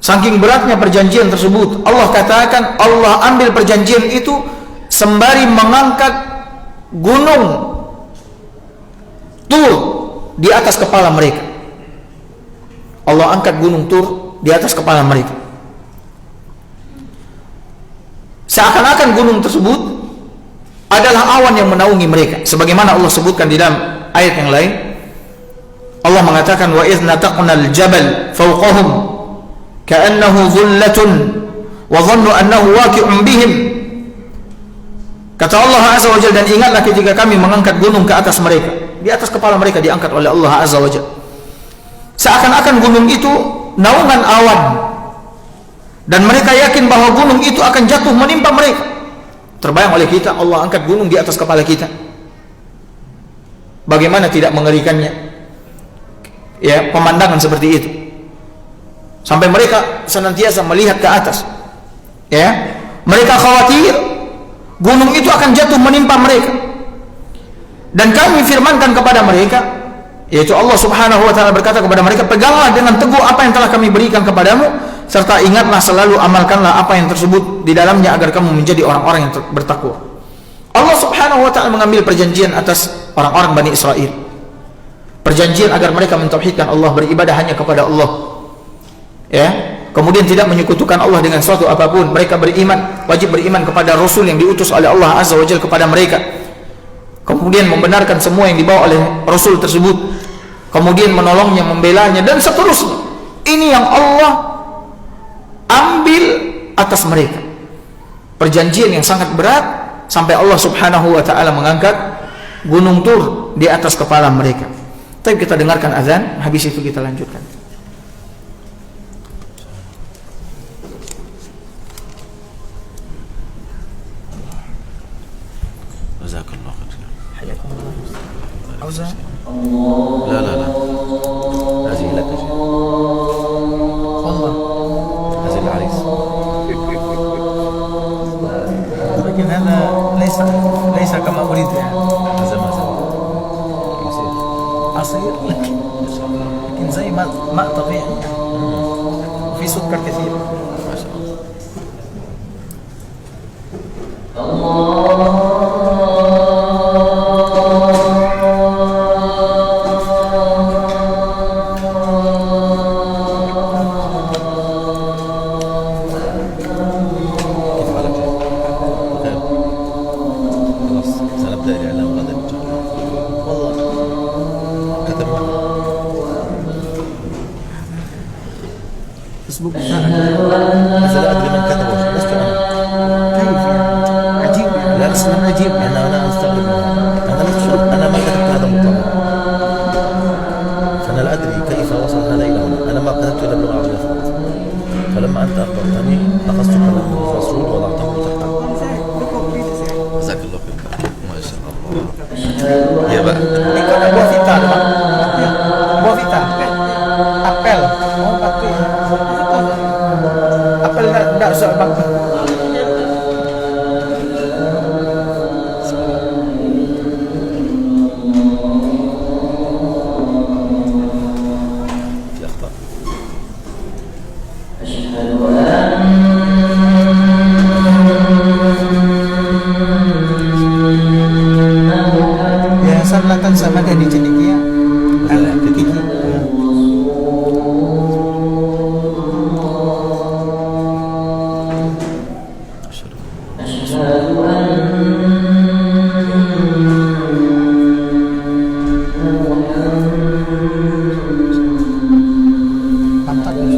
Saking beratnya perjanjian tersebut, Allah katakan Allah ambil perjanjian itu sembari mengangkat gunung Tur di atas kepala mereka. Allah angkat gunung Tur di atas kepala mereka. Seakan-akan gunung tersebut adalah awan yang menaungi mereka, sebagaimana Allah sebutkan di dalam ayat yang lain. Allah mengatakan wa idz nataqnal jabal fawqahum ka'annahu dhullatun wa dhannu annahu waqi'un bihim. Kata Allah Azza wa Jalla, dan ingatlah ketika kami mengangkat gunung ke atas mereka, di atas kepala mereka diangkat oleh Allah Azza wa Jalla. Seakan-akan gunung itu naungan awan, dan mereka yakin bahwa gunung itu akan jatuh menimpa mereka. Terbayang oleh kita Allah angkat gunung di atas kepala kita. Bagaimana tidak mengerikannya, ya, pemandangan seperti itu, sampai mereka senantiasa melihat ke atas, ya. Mereka khawatir gunung itu akan jatuh menimpa mereka. Dan kami firmankan kepada mereka, yaitu Allah Subhanahu wa ta'ala berkata kepada mereka, peganglah dengan teguh apa yang telah kami berikan kepadamu, serta ingatlah selalu, amalkanlah apa yang tersebut di dalamnya agar kamu menjadi orang-orang yang bertakwa. Allah Subhanahu wa ta'ala mengambil perjanjian atas orang-orang Bani Israel. Perjanjian agar mereka mentauhidkan Allah, beribadah hanya kepada Allah. Ya, kemudian tidak menyekutukan Allah dengan suatu apapun. Mereka beriman, wajib beriman kepada Rasul yang diutus oleh Allah Azza wa Jalla kepada mereka. Kemudian membenarkan semua yang dibawa oleh Rasul tersebut. Kemudian menolongnya, membelanya, dan seterusnya. Ini yang Allah ambil atas mereka. Perjanjian yang sangat berat, sampai Allah Subhanahu wa ta'ala mengangkat gunung Tur di atas kepala mereka. Tapi kita dengarkan azan, habis itu kita lanjutkan. Jazakallah khair. Auza. لا لا لا هذه لك يا شيخ. والله هذه العريس. لكن هذا ليس كما أريد يعني. هذا ما زال يصير عصير لكن زي ماء طبيعي وفي سكر كثير. ما شاء الله. فيسبوك هذا لا أدري من كتبه، لست أنا. كيف يعني؟ عجيب يعني. لا أصلا عجيب، أنا أستغرب من هذا. أنا لست، أنا ما كتبت هذا مطلقا، فأنا لا أدري كيف وصل هذا إلى هنا. أنا ما كتبت إلا باللغة العربية فقط، فلما أنت أخبرتني أخذت كلام الرسول ووضعته تحت. جزاك الله خير. ما شاء الله. Ya Pak. Ikut buah vita, Pak. Buah vita. Apel. Oh, batu. Apel enggak usah batu. في أخطاء. Yayasan sama dari Cendekia ada Kiki. Mantap ya.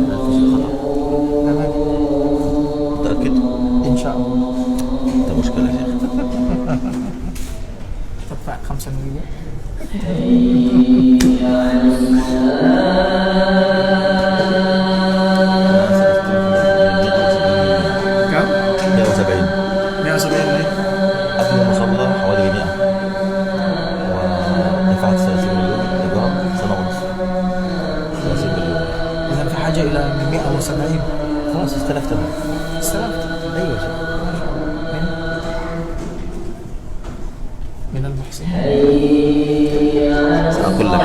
متأكد؟ إن شاء الله. ده مشكلة يا شيخ. تدفع 5 مليون. كم؟ 170. 170 ليه؟ أبني المصلى حوالي 100، ودفعت 30 مليون إيجار سنة ونص. 30 مليون. إذا في حاجة إلى 170. خلاص استلفت أنا. استلمت. أيوة يا شيخ. من المحسن. سأقول لك.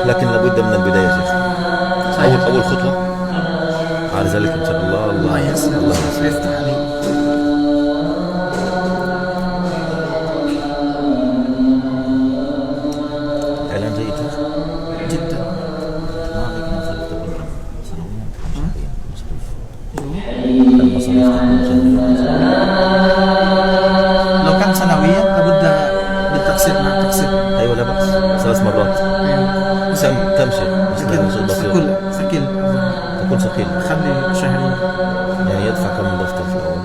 لكن لابد من البداية يا شيخ. أول خطوة. على ذلك إن شاء الله الله يسر. الله يسر. يفتح عليك. إعلان جيد شيخ. جدا. ما عليك مصاريف تكون سنويا 5 مصاريف. المصاريف تكون سنويا. لو كان سنويا لابد بالتقسيط مع التقسيط. أيوة لا بأس. 3 مرات. تمشي. ثقيل ثقيل. تكون ثقيل. خلي شهرين. يعني يدفع كم دفتر في الأول؟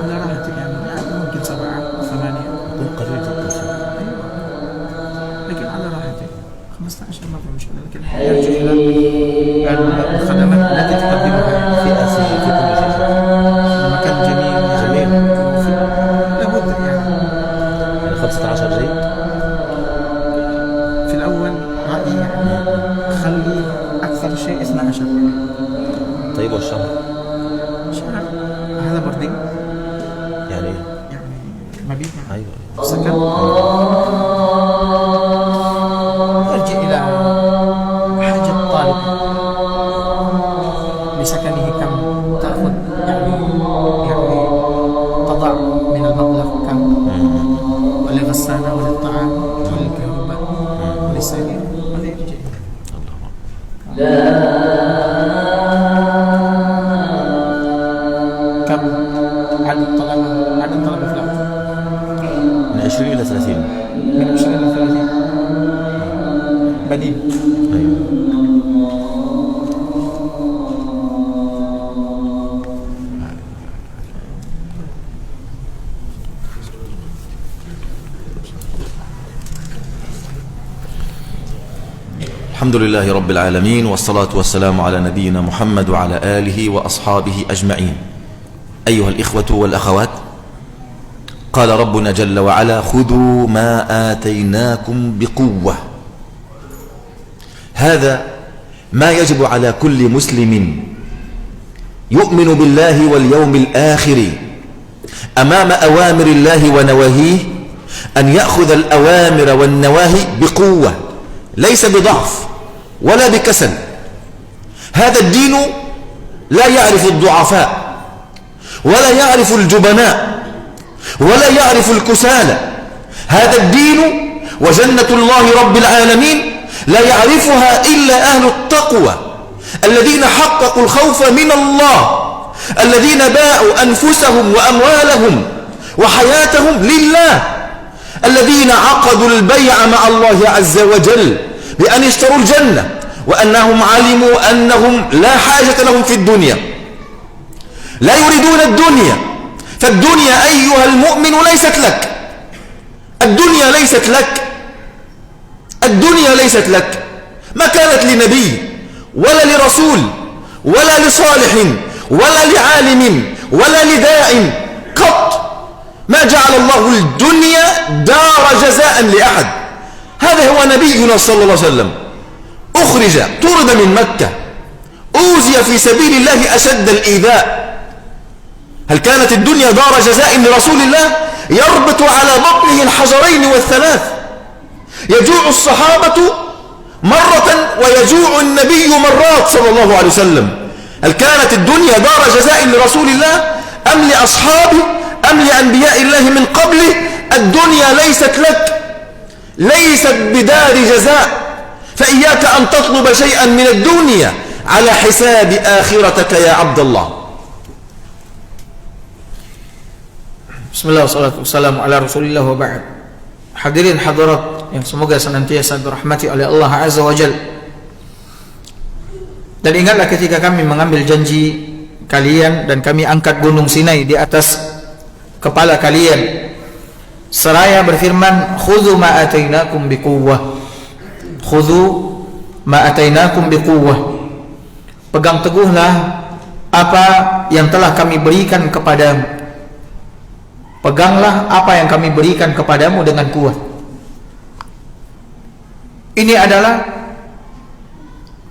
على راحتك يعني ممكن 7 8. يكون قليل جدا شيخ. لكن على راحتك 15 ما في مشكلة، لكن يرجع إلى الخدمات التي تقدمها في آسيا في كل شيء. المكان جميل جميل. لابد يعني 15 جيد. في الأول رأيي يعني خلي أكثر شيء 12. طيب والشهر؟ شهر هذا بردي يعني مبيت يعني. أيوة. سكن. يرجع إلى حاجة الطالب بسكنه كم تأخذ يعني كم عدد طلبة فلان؟ من 20 إلى 30. من 20 إلى 30 بديل. أيوة. الحمد لله رب العالمين، والصلاة والسلام على نبينا محمد وعلى آله وأصحابه أجمعين. أيها الإخوة والأخوات، قال ربنا جل وعلا: خذوا ما آتيناكم بقوة. هذا ما يجب على كل مسلم يؤمن بالله واليوم الآخر أمام أوامر الله ونواهيه أن يأخذ الأوامر والنواهي بقوة، ليس بضعف ولا بكسل. هذا الدين لا يعرف الضعفاء ولا يعرف الجبناء ولا يعرف الكسالى. هذا الدين وجنة الله رب العالمين لا يعرفها إلا أهل التقوى، الذين حققوا الخوف من الله، الذين باعوا أنفسهم وأموالهم وحياتهم لله، الذين عقدوا البيع مع الله عز وجل بأن يشتروا الجنة، وأنهم علموا أنهم لا حاجة لهم في الدنيا، لا يريدون الدنيا. فالدنيا أيها المؤمن ليست لك، الدنيا ليست لك، الدنيا ليست لك. ما كانت لنبي ولا لرسول ولا لصالح ولا لعالم ولا لداع قط ما جعل الله الدنيا دار جزاء لأحد. هذا هو نبينا صلى الله عليه وسلم، أخرج طرد من مكة، أوذي في سبيل الله أشد الإيذاء. هل كانت الدنيا دار جزاء لرسول الله يربط على بطنه الحجرين والثلاث؟ يجوع الصحابة مرة ويجوع النبي مرات صلى الله عليه وسلم. هل كانت الدنيا دار جزاء لرسول الله أم لأصحابه أم لأنبياء الله من قبله؟ الدنيا ليست لك، ليست بدار جزاء، فإياك أن تطلب شيئا من الدنيا على حساب آخرتك يا عبد الله. Bismillah, wassalatu wassalamu ala rasulillah wa ba'd. Hadirin hadirat yang semoga senantiasa dirahmati oleh Allah Azza wa Jal. Dan ingatlah ketika kami mengambil janji kalian dan kami angkat gunung Sinai di atas kepala kalian, seraya berfirman, khudhu ma atainakum biquwwah. Khudhu ma atainakum biquwwah. Pegang teguhlah apa yang telah kami berikan kepadamu. Peganglah apa yang kami berikan kepadamu dengan kuat. Ini adalah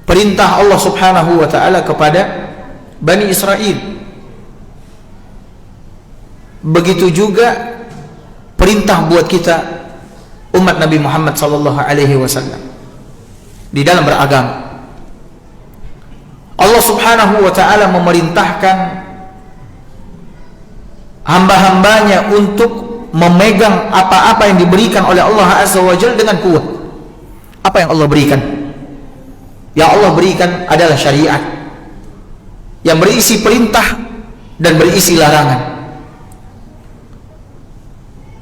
perintah Allah Subhanahu wa ta'ala kepada Bani Israel. Begitu juga perintah buat kita umat Nabi Muhammad sallallahu alaihi wasallam di dalam beragama. Allah Subhanahu wa ta'ala memerintahkan hamba-hambanya untuk memegang apa-apa yang diberikan oleh Allah Azza wa Jalla dengan kuat. Apa yang Allah berikan? Yang Allah berikan adalah syariat yang berisi perintah dan berisi larangan.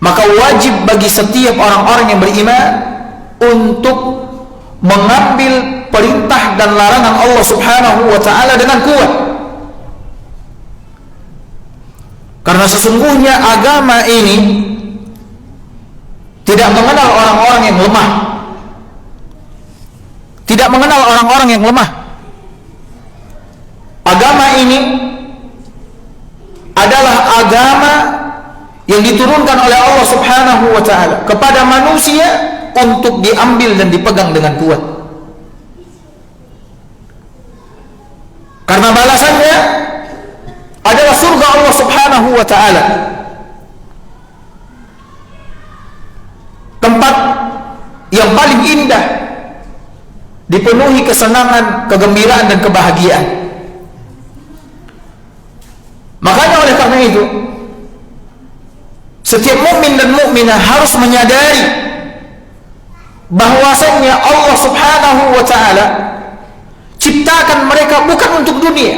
Maka wajib bagi setiap orang-orang yang beriman untuk mengambil perintah dan larangan Allah Subhanahu wa ta'ala dengan kuat. Karena sesungguhnya agama ini tidak mengenal orang-orang yang lemah, tidak mengenal orang-orang yang lemah. Agama ini adalah agama yang diturunkan oleh Allah Subhanahu wa ta'ala kepada manusia untuk diambil dan dipegang dengan kuat. Karena balasannya adalah surga Allah Subhanahu wa ta'ala, tempat yang paling indah, dipenuhi kesenangan, kegembiraan dan kebahagiaan. Makanya oleh karena itu setiap mukmin dan mukminah harus menyadari bahwasannya Allah Subhanahu wa ta'ala mereka bukan untuk dunia,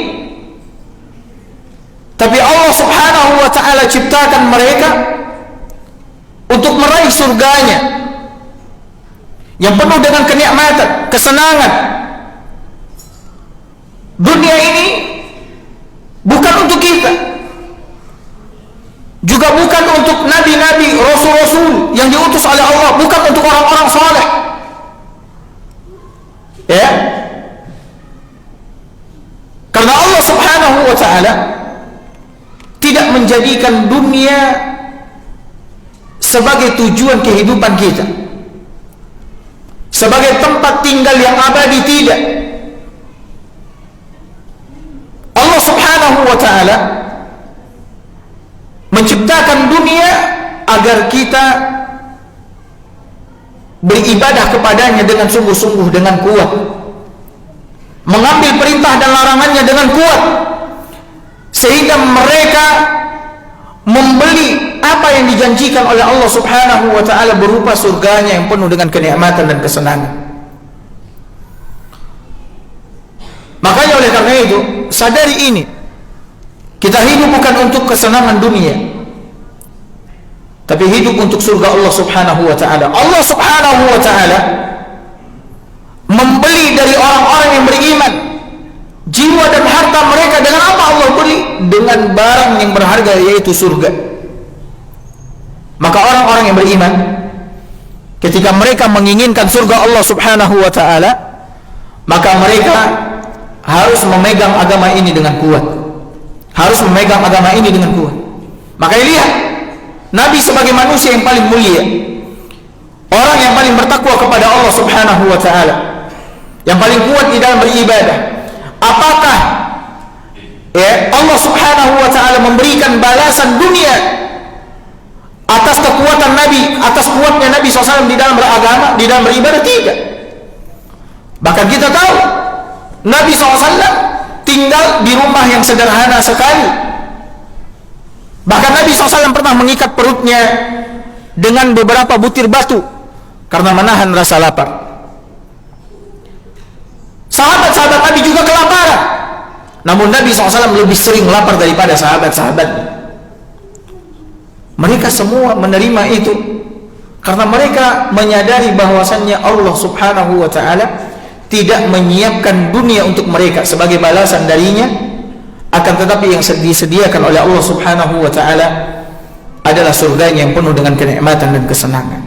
tapi Allah subhanahu wa ta'ala ciptakan mereka untuk meraih surganya yang penuh dengan kenikmatan, kesenangan. Dunia ini bukan untuk kita, juga bukan untuk nabi-nabi, rasul-rasul yang diutus oleh Allah, bukan untuk orang-orang saleh. Ya, karena Allah subhanahu wa ta'ala tidak menjadikan dunia sebagai tujuan kehidupan kita, sebagai tempat tinggal yang abadi, tidak. Allah subhanahu wa ta'ala menciptakan dunia agar kita beribadah kepadanya dengan sungguh-sungguh, dengan kuat, mengambil perintah dan larangannya dengan kuat, sehingga mereka membeli apa yang dijanjikan oleh Allah subhanahu wa ta'ala berupa surganya yang penuh dengan kenikmatan dan kesenangan. Makanya oleh karena itu, sadari ini, kita hidup bukan untuk kesenangan dunia, tapi hidup untuk surga Allah subhanahu wa ta'ala. Allah subhanahu wa ta'ala membeli dari orang-orang yang beriman jiwa dan harta mereka. Dengan apa Allah beli? Dengan barang yang berharga, yaitu surga. Maka orang-orang yang beriman, ketika mereka menginginkan surga Allah subhanahu wa ta'ala, maka mereka harus memegang agama ini dengan kuat, harus memegang agama ini dengan kuat. Makanya lihat, Nabi sebagai manusia yang paling mulia, orang yang paling bertakwa kepada Allah subhanahu wa ta'ala, yang paling kuat di dalam beribadah, apakah Allah subhanahu wa ta'ala memberikan balasan dunia atas kekuatan Nabi, atas kuatnya Nabi SAW di dalam beragama, di dalam beribadah? Tidak. Bahkan kita tahu Nabi SAW tinggal di rumah yang sederhana sekali. Bahkan Nabi SAW pernah mengikat perutnya dengan beberapa butir batu karena menahan rasa lapar. Sahabat-sahabat Nabi juga kelaparan, namun Nabi SAW lebih sering lapar daripada sahabat-sahabatnya. Mereka semua menerima itu karena mereka menyadari bahwasannya Allah subhanahu wa ta'ala tidak menyiapkan dunia untuk mereka sebagai balasan darinya, akan tetapi yang disediakan oleh Allah subhanahu wa ta'ala adalah surganya yang penuh dengan kenikmatan dan kesenangan.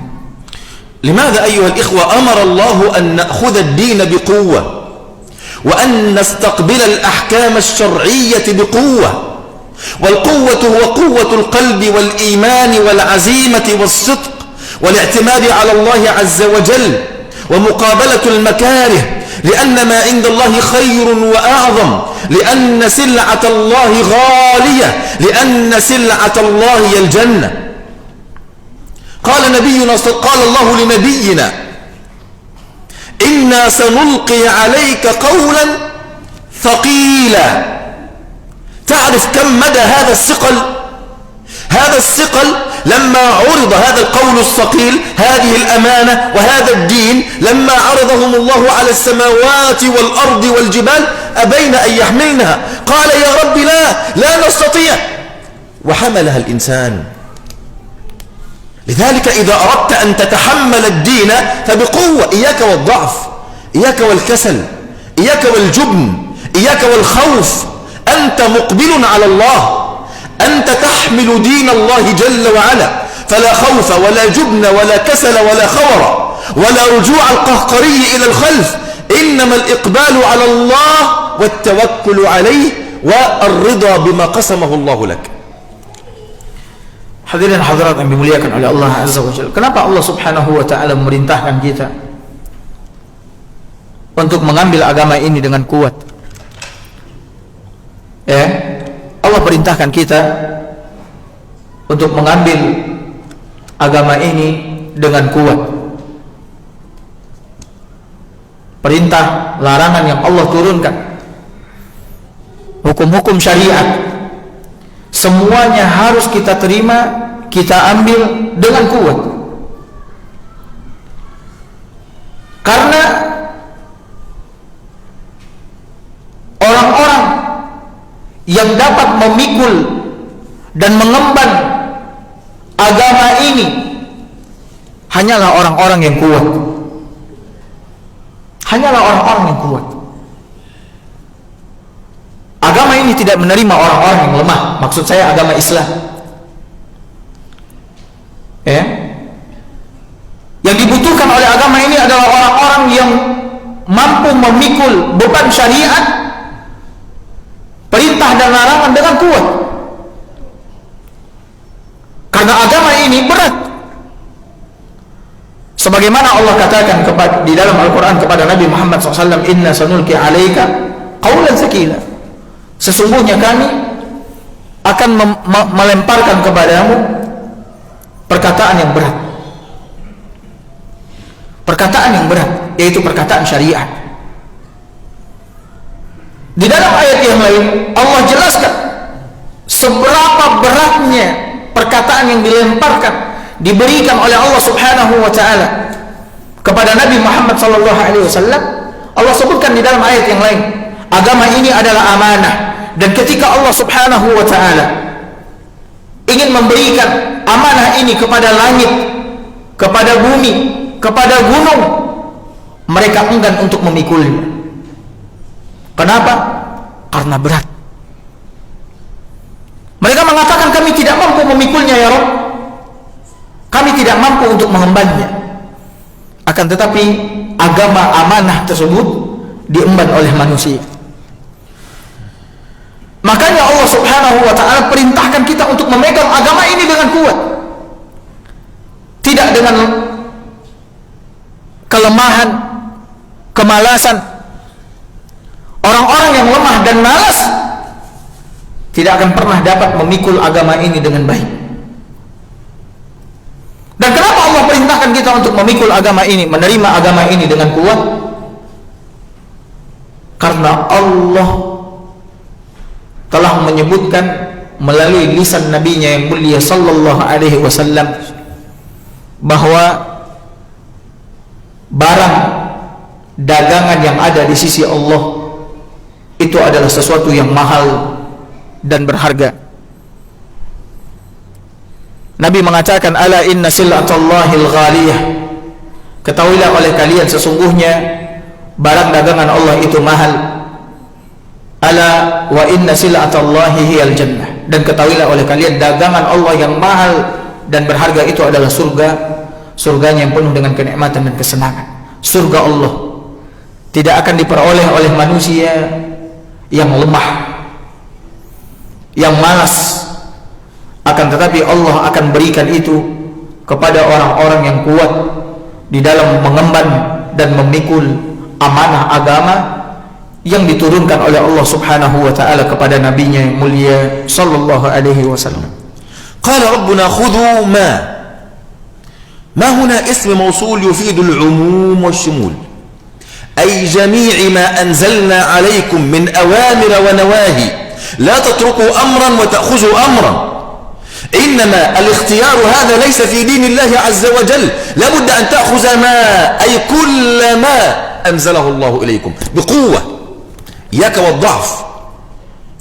لماذا أيها الإخوة أمر الله أن نأخذ الدين بقوة وأن نستقبل الأحكام الشرعية بقوة؟ والقوة هو قوة القلب والإيمان والعزيمة والصدق والاعتماد على الله عز وجل ومقابلة المكاره، لأن ما عند الله خير وأعظم، لأن سلعة الله غالية، لأن سلعة الله هي الجنة. قال الله لنبينا: إنا سنلقي عليك قولا ثقيلا. تعرف كم مدى هذا الثقل؟ هذا الثقل لما عرض هذا القول الثقيل، هذه الأمانة وهذا الدين، لما عرضهم الله على السماوات والأرض والجبال أبين أن يحملنها، قال يا رب لا نستطيع، وحملها الإنسان. لذلك إذا أردت أن تتحمل الدين فبقوة، إياك والضعف، إياك والكسل، إياك والجبن، إياك والخوف. أنت مقبل على الله، أنت تحمل دين الله جل وعلا، فلا خوف ولا جبن ولا كسل ولا خور ولا رجوع القهقري إلى الخلف، إنما الإقبال على الله والتوكل عليه والرضا بما قسمه الله لك. Hadirin hadirat yang dimuliakan oleh Allah Azza wa Jalla, kenapa Allah subhanahu wa ta'ala memerintahkan kita untuk mengambil agama ini dengan kuat? Allah perintahkan kita untuk mengambil agama ini dengan kuat. Perintah, larangan yang Allah turunkan, hukum-hukum syariat, semuanya harus kita terima, kita ambil dengan kuat. Karena yang dapat memikul dan mengemban agama ini hanyalah orang-orang yang kuat. Hanyalah orang-orang yang kuat. Agama ini tidak menerima orang-orang yang lemah. Maksud saya agama Islam. Ya. Yang dibutuhkan oleh agama ini adalah orang-orang yang mampu memikul beban syariat, perintah dan larangan dengan kuat. Karena agama ini berat. Sebagaimana Allah katakan di dalam Al-Quran kepada Nabi Muhammad SAW, Inna sanulki alaika qawlan tsaqila. Sesungguhnya kami akan melemparkan kepadamu perkataan yang berat. Perkataan yang berat, yaitu perkataan syariat. Di dalam ayat yang lain Allah jelaskan seberapa beratnya perkataan yang dilemparkan, diberikan oleh Allah Subhanahu wa taala kepada Nabi Muhammad sallallahu alaihi wasallam. Allah sebutkan di dalam ayat yang lain, agama ini adalah amanah, dan ketika Allah Subhanahu wa taala ingin memberikan amanah ini kepada langit, kepada bumi, kepada gunung, mereka enggan untuk memikulnya. Kenapa? Karena berat. Mereka mengatakan, kami tidak mampu memikulnya ya Rabb, kami tidak mampu untuk mengembannya. Akan tetapi agama amanah tersebut diemban oleh manusia. Makanya Allah Subhanahu wa taala perintahkan kita untuk memegang agama ini dengan kuat, tidak dengan kelemahan, kemalasan. Orang-orang yang lemah dan malas tidak akan pernah dapat memikul agama ini dengan baik. Dan kenapa Allah perintahkan kita untuk memikul agama ini, menerima agama ini dengan kuat? Karena Allah telah menyebutkan melalui lisan nabinya yang mulia sallallahu alaihi wasallam bahwa barang dagangan yang ada di sisi Allah itu adalah sesuatu yang mahal dan berharga. Nabi mengatakan, ala inna sil'atallahil ghaliyah, ketahuilah oleh kalian sesungguhnya barang dagangan Allah itu mahal. Ala wa inna sil'atallahi hiyal jannah, dan ketahuilah oleh kalian dagangan Allah yang mahal dan berharga itu adalah surga. Surganya yang penuh dengan kenikmatan dan kesenangan. Surga Allah tidak akan diperoleh oleh manusia yang lemah, yang malas. Akan tetapi Allah akan berikan itu kepada orang-orang yang kuat di dalam mengemban dan memikul amanah agama yang diturunkan oleh Allah Subhanahu wa taala kepada nabinya yang mulia sallallahu alaihi wasallam. Qala rabbuna khudhu ma huna ism mawsul yufidu al-umum wash-shumul, ay jami' ma anzalna alaykum min awamir wa nawahi la tatruku amran wa ta'khudhu amran. إنما الاختيار هذا ليس في دين الله عز وجل، لا بد أن تأخذ ما أي كل ما أنزله الله إليكم بقوة. إياك والضعف،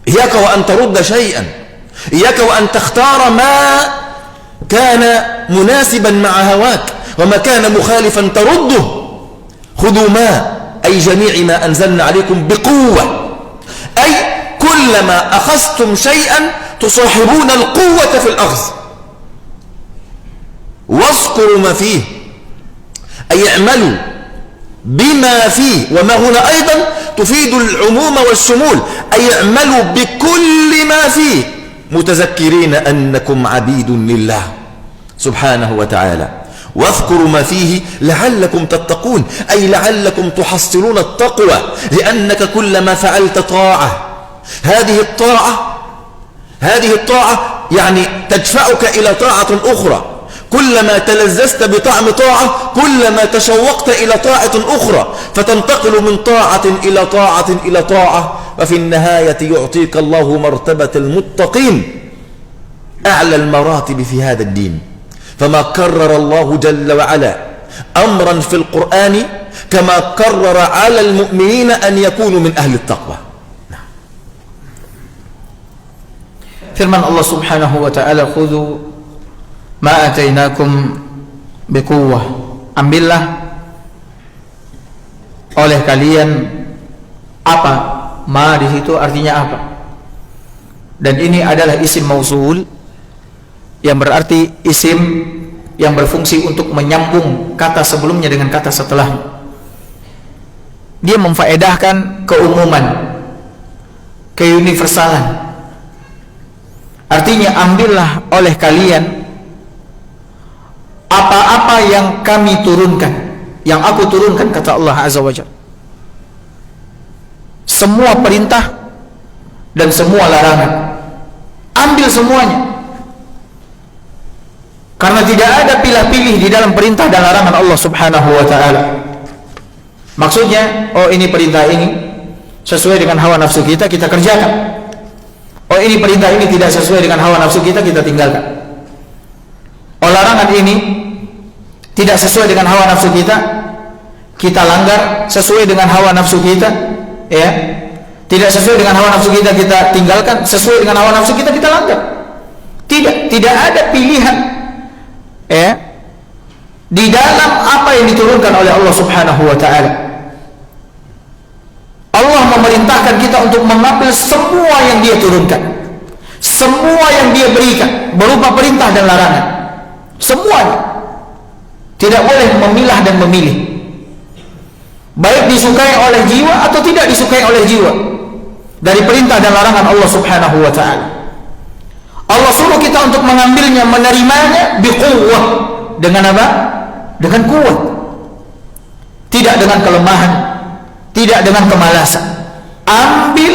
إياك وأن ترد شيئا، إياك وأن تختار ما كان مناسبا مع هواك وما كان مخالفا ترده. خذوا ما أي جميع ما أنزلنا عليكم بقوة، أي كلما أخذتم شيئا تصاحبون القوة في الأخذ، واذكروا ما فيه، أي اعملوا بما فيه. وما هنا أيضا تفيد العموم والشمول، أي اعملوا بكل ما فيه متذكرين أنكم عبيد لله سبحانه وتعالى. واذكروا ما فيه لعلكم تتقون، أي لعلكم تحصلون التقوى، لأنك كلما فعلت طاعة هذه الطاعة يعني تدفعك إلى طاعة أخرى. كلما تلذذت بطعم طاعة كلما تشوقت إلى طاعة أخرى، فتنتقل من طاعة إلى طاعة إلى طاعة، وفي النهاية يعطيك الله مرتبة المتقين، أعلى المراتب في هذا الدين. فما كرر الله جل وعلا أمرا في القرآن كما كرر على المؤمنين أن يكونوا من أهل التقوى. firman Allah Subhanahu wa taala, khudhu ma atainakum biquwwah, ambillah oleh kalian apa. Ma di situ artinya apa? Dan ini adalah isim mausul yang berarti isim yang berfungsi untuk menyambung kata sebelumnya dengan kata setelahnya. Dia memfaedahkan keumuman, keuniversalan. Artinya, ambillah oleh kalian apa-apa yang kami turunkan, yang aku turunkan, kata Allah Azza wa Jalla. Semua perintah dan semua larangan, ambil semuanya. Karena tidak ada pilih-pilih di dalam perintah dan larangan Allah Subhanahu wa taala. Maksudnya, oh ini perintah ini sesuai dengan hawa nafsu kita, kita kerjakan. Oh ini perintah ini tidak sesuai dengan hawa nafsu kita, kita tinggalkan. Oh larangan ini tidak sesuai dengan hawa nafsu kita langgar. Sesuai dengan hawa nafsu kita, ya. Tidak sesuai dengan hawa nafsu kita tinggalkan. Sesuai dengan hawa nafsu kita langgar. Tidak ada pilihan, ya, di dalam apa yang diturunkan oleh Allah Subhanahu wa taala. Allah memerintahkan kita untuk mengambil semua yang Dia turunkan, semua yang Dia berikan berupa perintah dan larangan, semuanya. Tidak boleh memilah dan memilih, baik disukai oleh jiwa atau tidak disukai oleh jiwa, dari perintah dan larangan Allah Subhanahu wa taala. Allah suruh kita untuk mengambilnya, menerimanya biquwwah. Dengan apa? Dengan kuat. Tidak dengan kelemahan, tidak dengan kemalasan. Ambil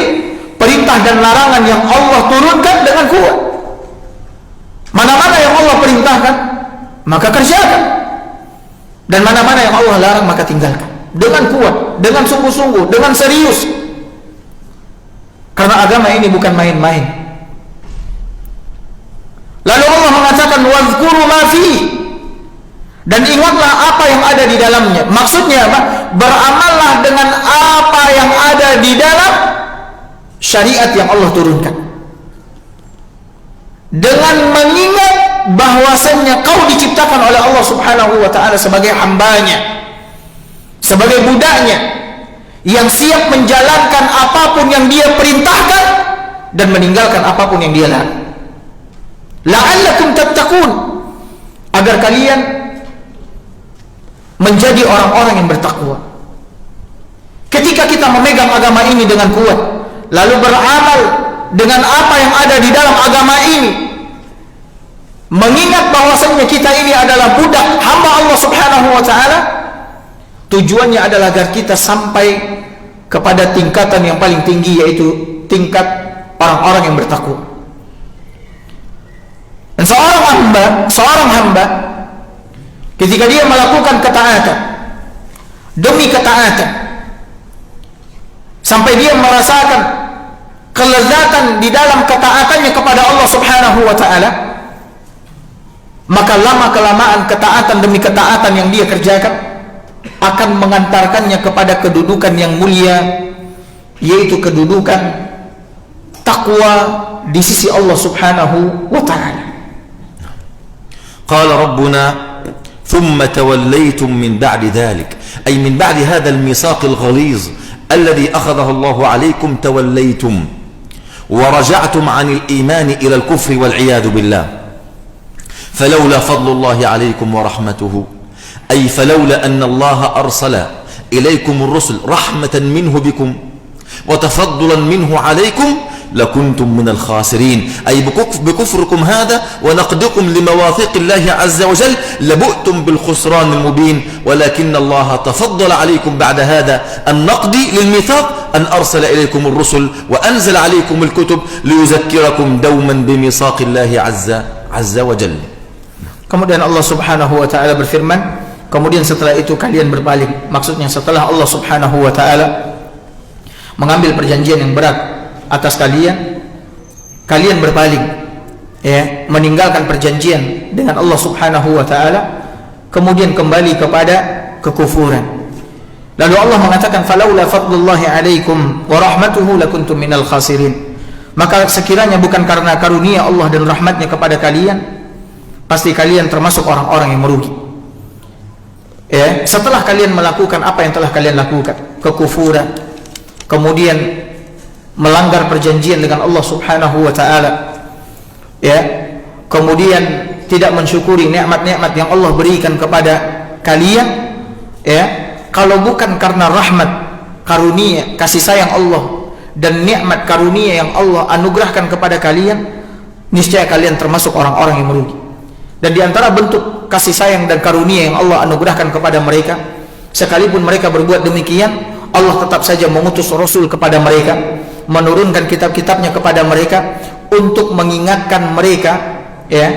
perintah dan larangan yang Allah turunkan dengan kuat. Mana-mana yang Allah perintahkan, maka kerjakan. Dan mana-mana yang Allah larang, maka tinggalkan. Dengan kuat, dengan sungguh-sungguh, dengan serius. Karena agama ini bukan main-main. Lalu Allah mengatakan wazkuru ma fi, dan ingatlah apa yang ada di dalamnya. Maksudnya apa? Beramallah dengan apa yang ada di dalam syariat yang Allah turunkan, dengan mengingat bahwasannya kau diciptakan oleh Allah Subhanahu wa taala sebagai hambanya, sebagai budaknya, yang siap menjalankan apapun yang Dia perintahkan dan meninggalkan apapun yang Dia larang. La'allakum tattaqun, agar kalian menjadi orang-orang yang bertakwa. Ketika kita memegang agama ini dengan kuat, lalu beramal dengan apa yang ada di dalam agama ini, mengingat bahwasannya kita ini adalah budak hamba Allah Subhanahu wa taala, tujuannya adalah agar kita sampai kepada tingkatan yang paling tinggi, yaitu tingkat orang-orang yang bertakwa. Dan seorang hamba ketika dia melakukan ketaatan demi ketaatan, sampai dia merasakan kelezatan di dalam ketaatannya kepada Allah Subhanahu wa taala, maka lama-kelamaan ketaatan demi ketaatan yang dia kerjakan akan mengantarkannya kepada kedudukan yang mulia, yaitu kedudukan takwa di sisi Allah Subhanahu wa taala. قال ربنا ثم توليتم من بعد ذلك، أي من بعد هذا الميثاق الغليظ الذي أخذه الله عليكم، توليتم ورجعتم عن الإيمان إلى الكفر والعياذ بالله. فلولا فضل الله عليكم ورحمته، أي فلولا أن الله أرسل إليكم الرسل رحمة منه بكم وتفضلا منه عليكم لكنتم من الخاسرين، أي بكفركم هذا ونقدكم لمواثيق الله عز وجل لبؤتم بالخسران المبين، ولكن الله تفضل عليكم بعد هذا النقد للميثاق أن أرسل إليكم الرسل وأنزل عليكم الكتب ليذكركم دوما بميثاق الله عز وجل. Kemudian Allah Subhanahu wa taala berfirman, kemudian setelah itu kalian berpaling. Maksudnya setelah Allah Subhanahu wa taala mengambil perjanjian yang berat atas kalian, kalian berpaling, ya, meninggalkan perjanjian dengan Allah Subhanahu wa taala, kemudian kembali kepada kekufuran. Lalu Allah mengatakan falaula fadlullahi alaikum wa rahmatuhu lakuntum minal khasirin. Maka sekiranya bukan karena karunia Allah dan rahmatnya kepada kalian, pasti kalian termasuk orang-orang yang merugi. Ya, setelah kalian melakukan apa yang telah kalian lakukan, kekufuran, kemudian melanggar perjanjian dengan Allah Subhanahu wa taala, ya, kemudian tidak mensyukuri nikmat-nikmat yang Allah berikan kepada kalian, ya, kalau bukan karena rahmat, karunia, kasih sayang Allah dan nikmat karunia yang Allah anugerahkan kepada kalian, niscaya kalian termasuk orang-orang yang merugi. Dan di antara bentuk kasih sayang dan karunia yang Allah anugerahkan kepada mereka, sekalipun mereka berbuat demikian, Allah tetap saja mengutus Rasul kepada mereka, menurunkan kitab-kitabnya kepada mereka untuk mengingatkan mereka, ya,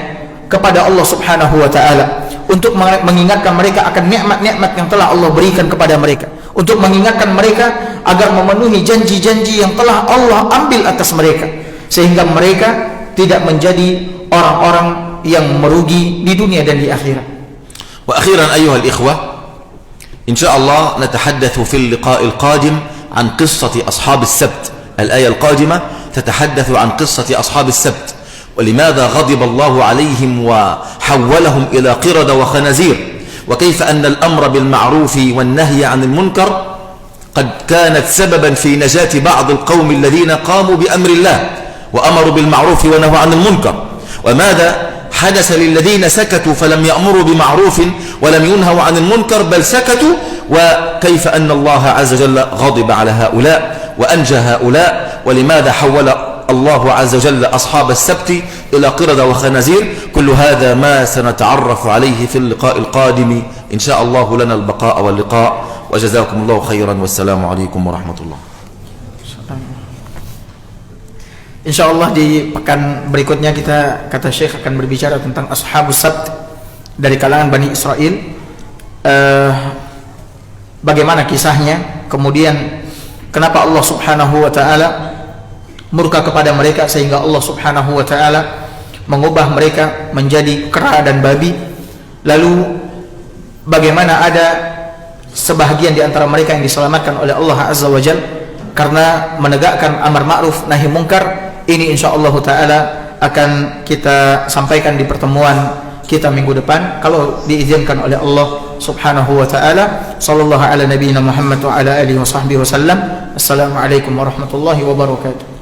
kepada Allah Subhanahu wa taala, untuk mengingatkan mereka akan nikmat-nikmat yang telah Allah berikan kepada mereka, untuk mengingatkan mereka agar memenuhi janji-janji yang telah Allah ambil atas mereka, sehingga mereka tidak menjadi orang-orang yang merugi di dunia dan di akhirat. Wa akhiran ayuha al-ikhwah, insyaallah natahaddatsu fil liqa'il qadim an qissati ashab as-sabt. Al-ayah al-qadimah tatahaddatsu an qissati ashab as-sabt. ولماذا غضب الله عليهم وحولهم إلى قردة وخنازير، وكيف أن الأمر بالمعروف والنهي عن المنكر قد كانت سببا في نجاة بعض القوم الذين قاموا بأمر الله وأمروا بالمعروف ونهوا عن المنكر، وماذا حدث للذين سكتوا فلم يأمروا بمعروف ولم ينهوا عن المنكر بل سكتوا، وكيف أن الله عز وجل غضب على هؤلاء وأنجى هؤلاء، ولماذا حول الله عز وجل أصحاب السبت إلى قردة وخنازير. كل هذا ما سنتعرف عليه في اللقاء القادم إن شاء الله. لنا البقاء واللقاء، وجزاكم الله خيرا، والسلام عليكم ورحمة الله. Insyaallah di pekan berikutnya kita, kata Syekh, akan berbicara tentang Ashabus Sabt dari kalangan Bani Israel. Bagaimana kisahnya, kemudian kenapa Allah Subhanahu wa taala murka kepada mereka sehingga Allah Subhanahu wa taala mengubah mereka menjadi kera dan babi. Lalu bagaimana ada sebahagian di antara mereka yang diselamatkan oleh Allah Azza wa Jalla karena menegakkan amar ma'ruf nahi mungkar. Ini insyaallah taala akan kita sampaikan di pertemuan kita minggu depan kalau diizinkan oleh Allah Subhanahu wa taala. Sallallahu ala nabiyina Muhammad wa ala alihi wa sahbihi wasallam. Assalamualaikum warahmatullahi wabarakatuh.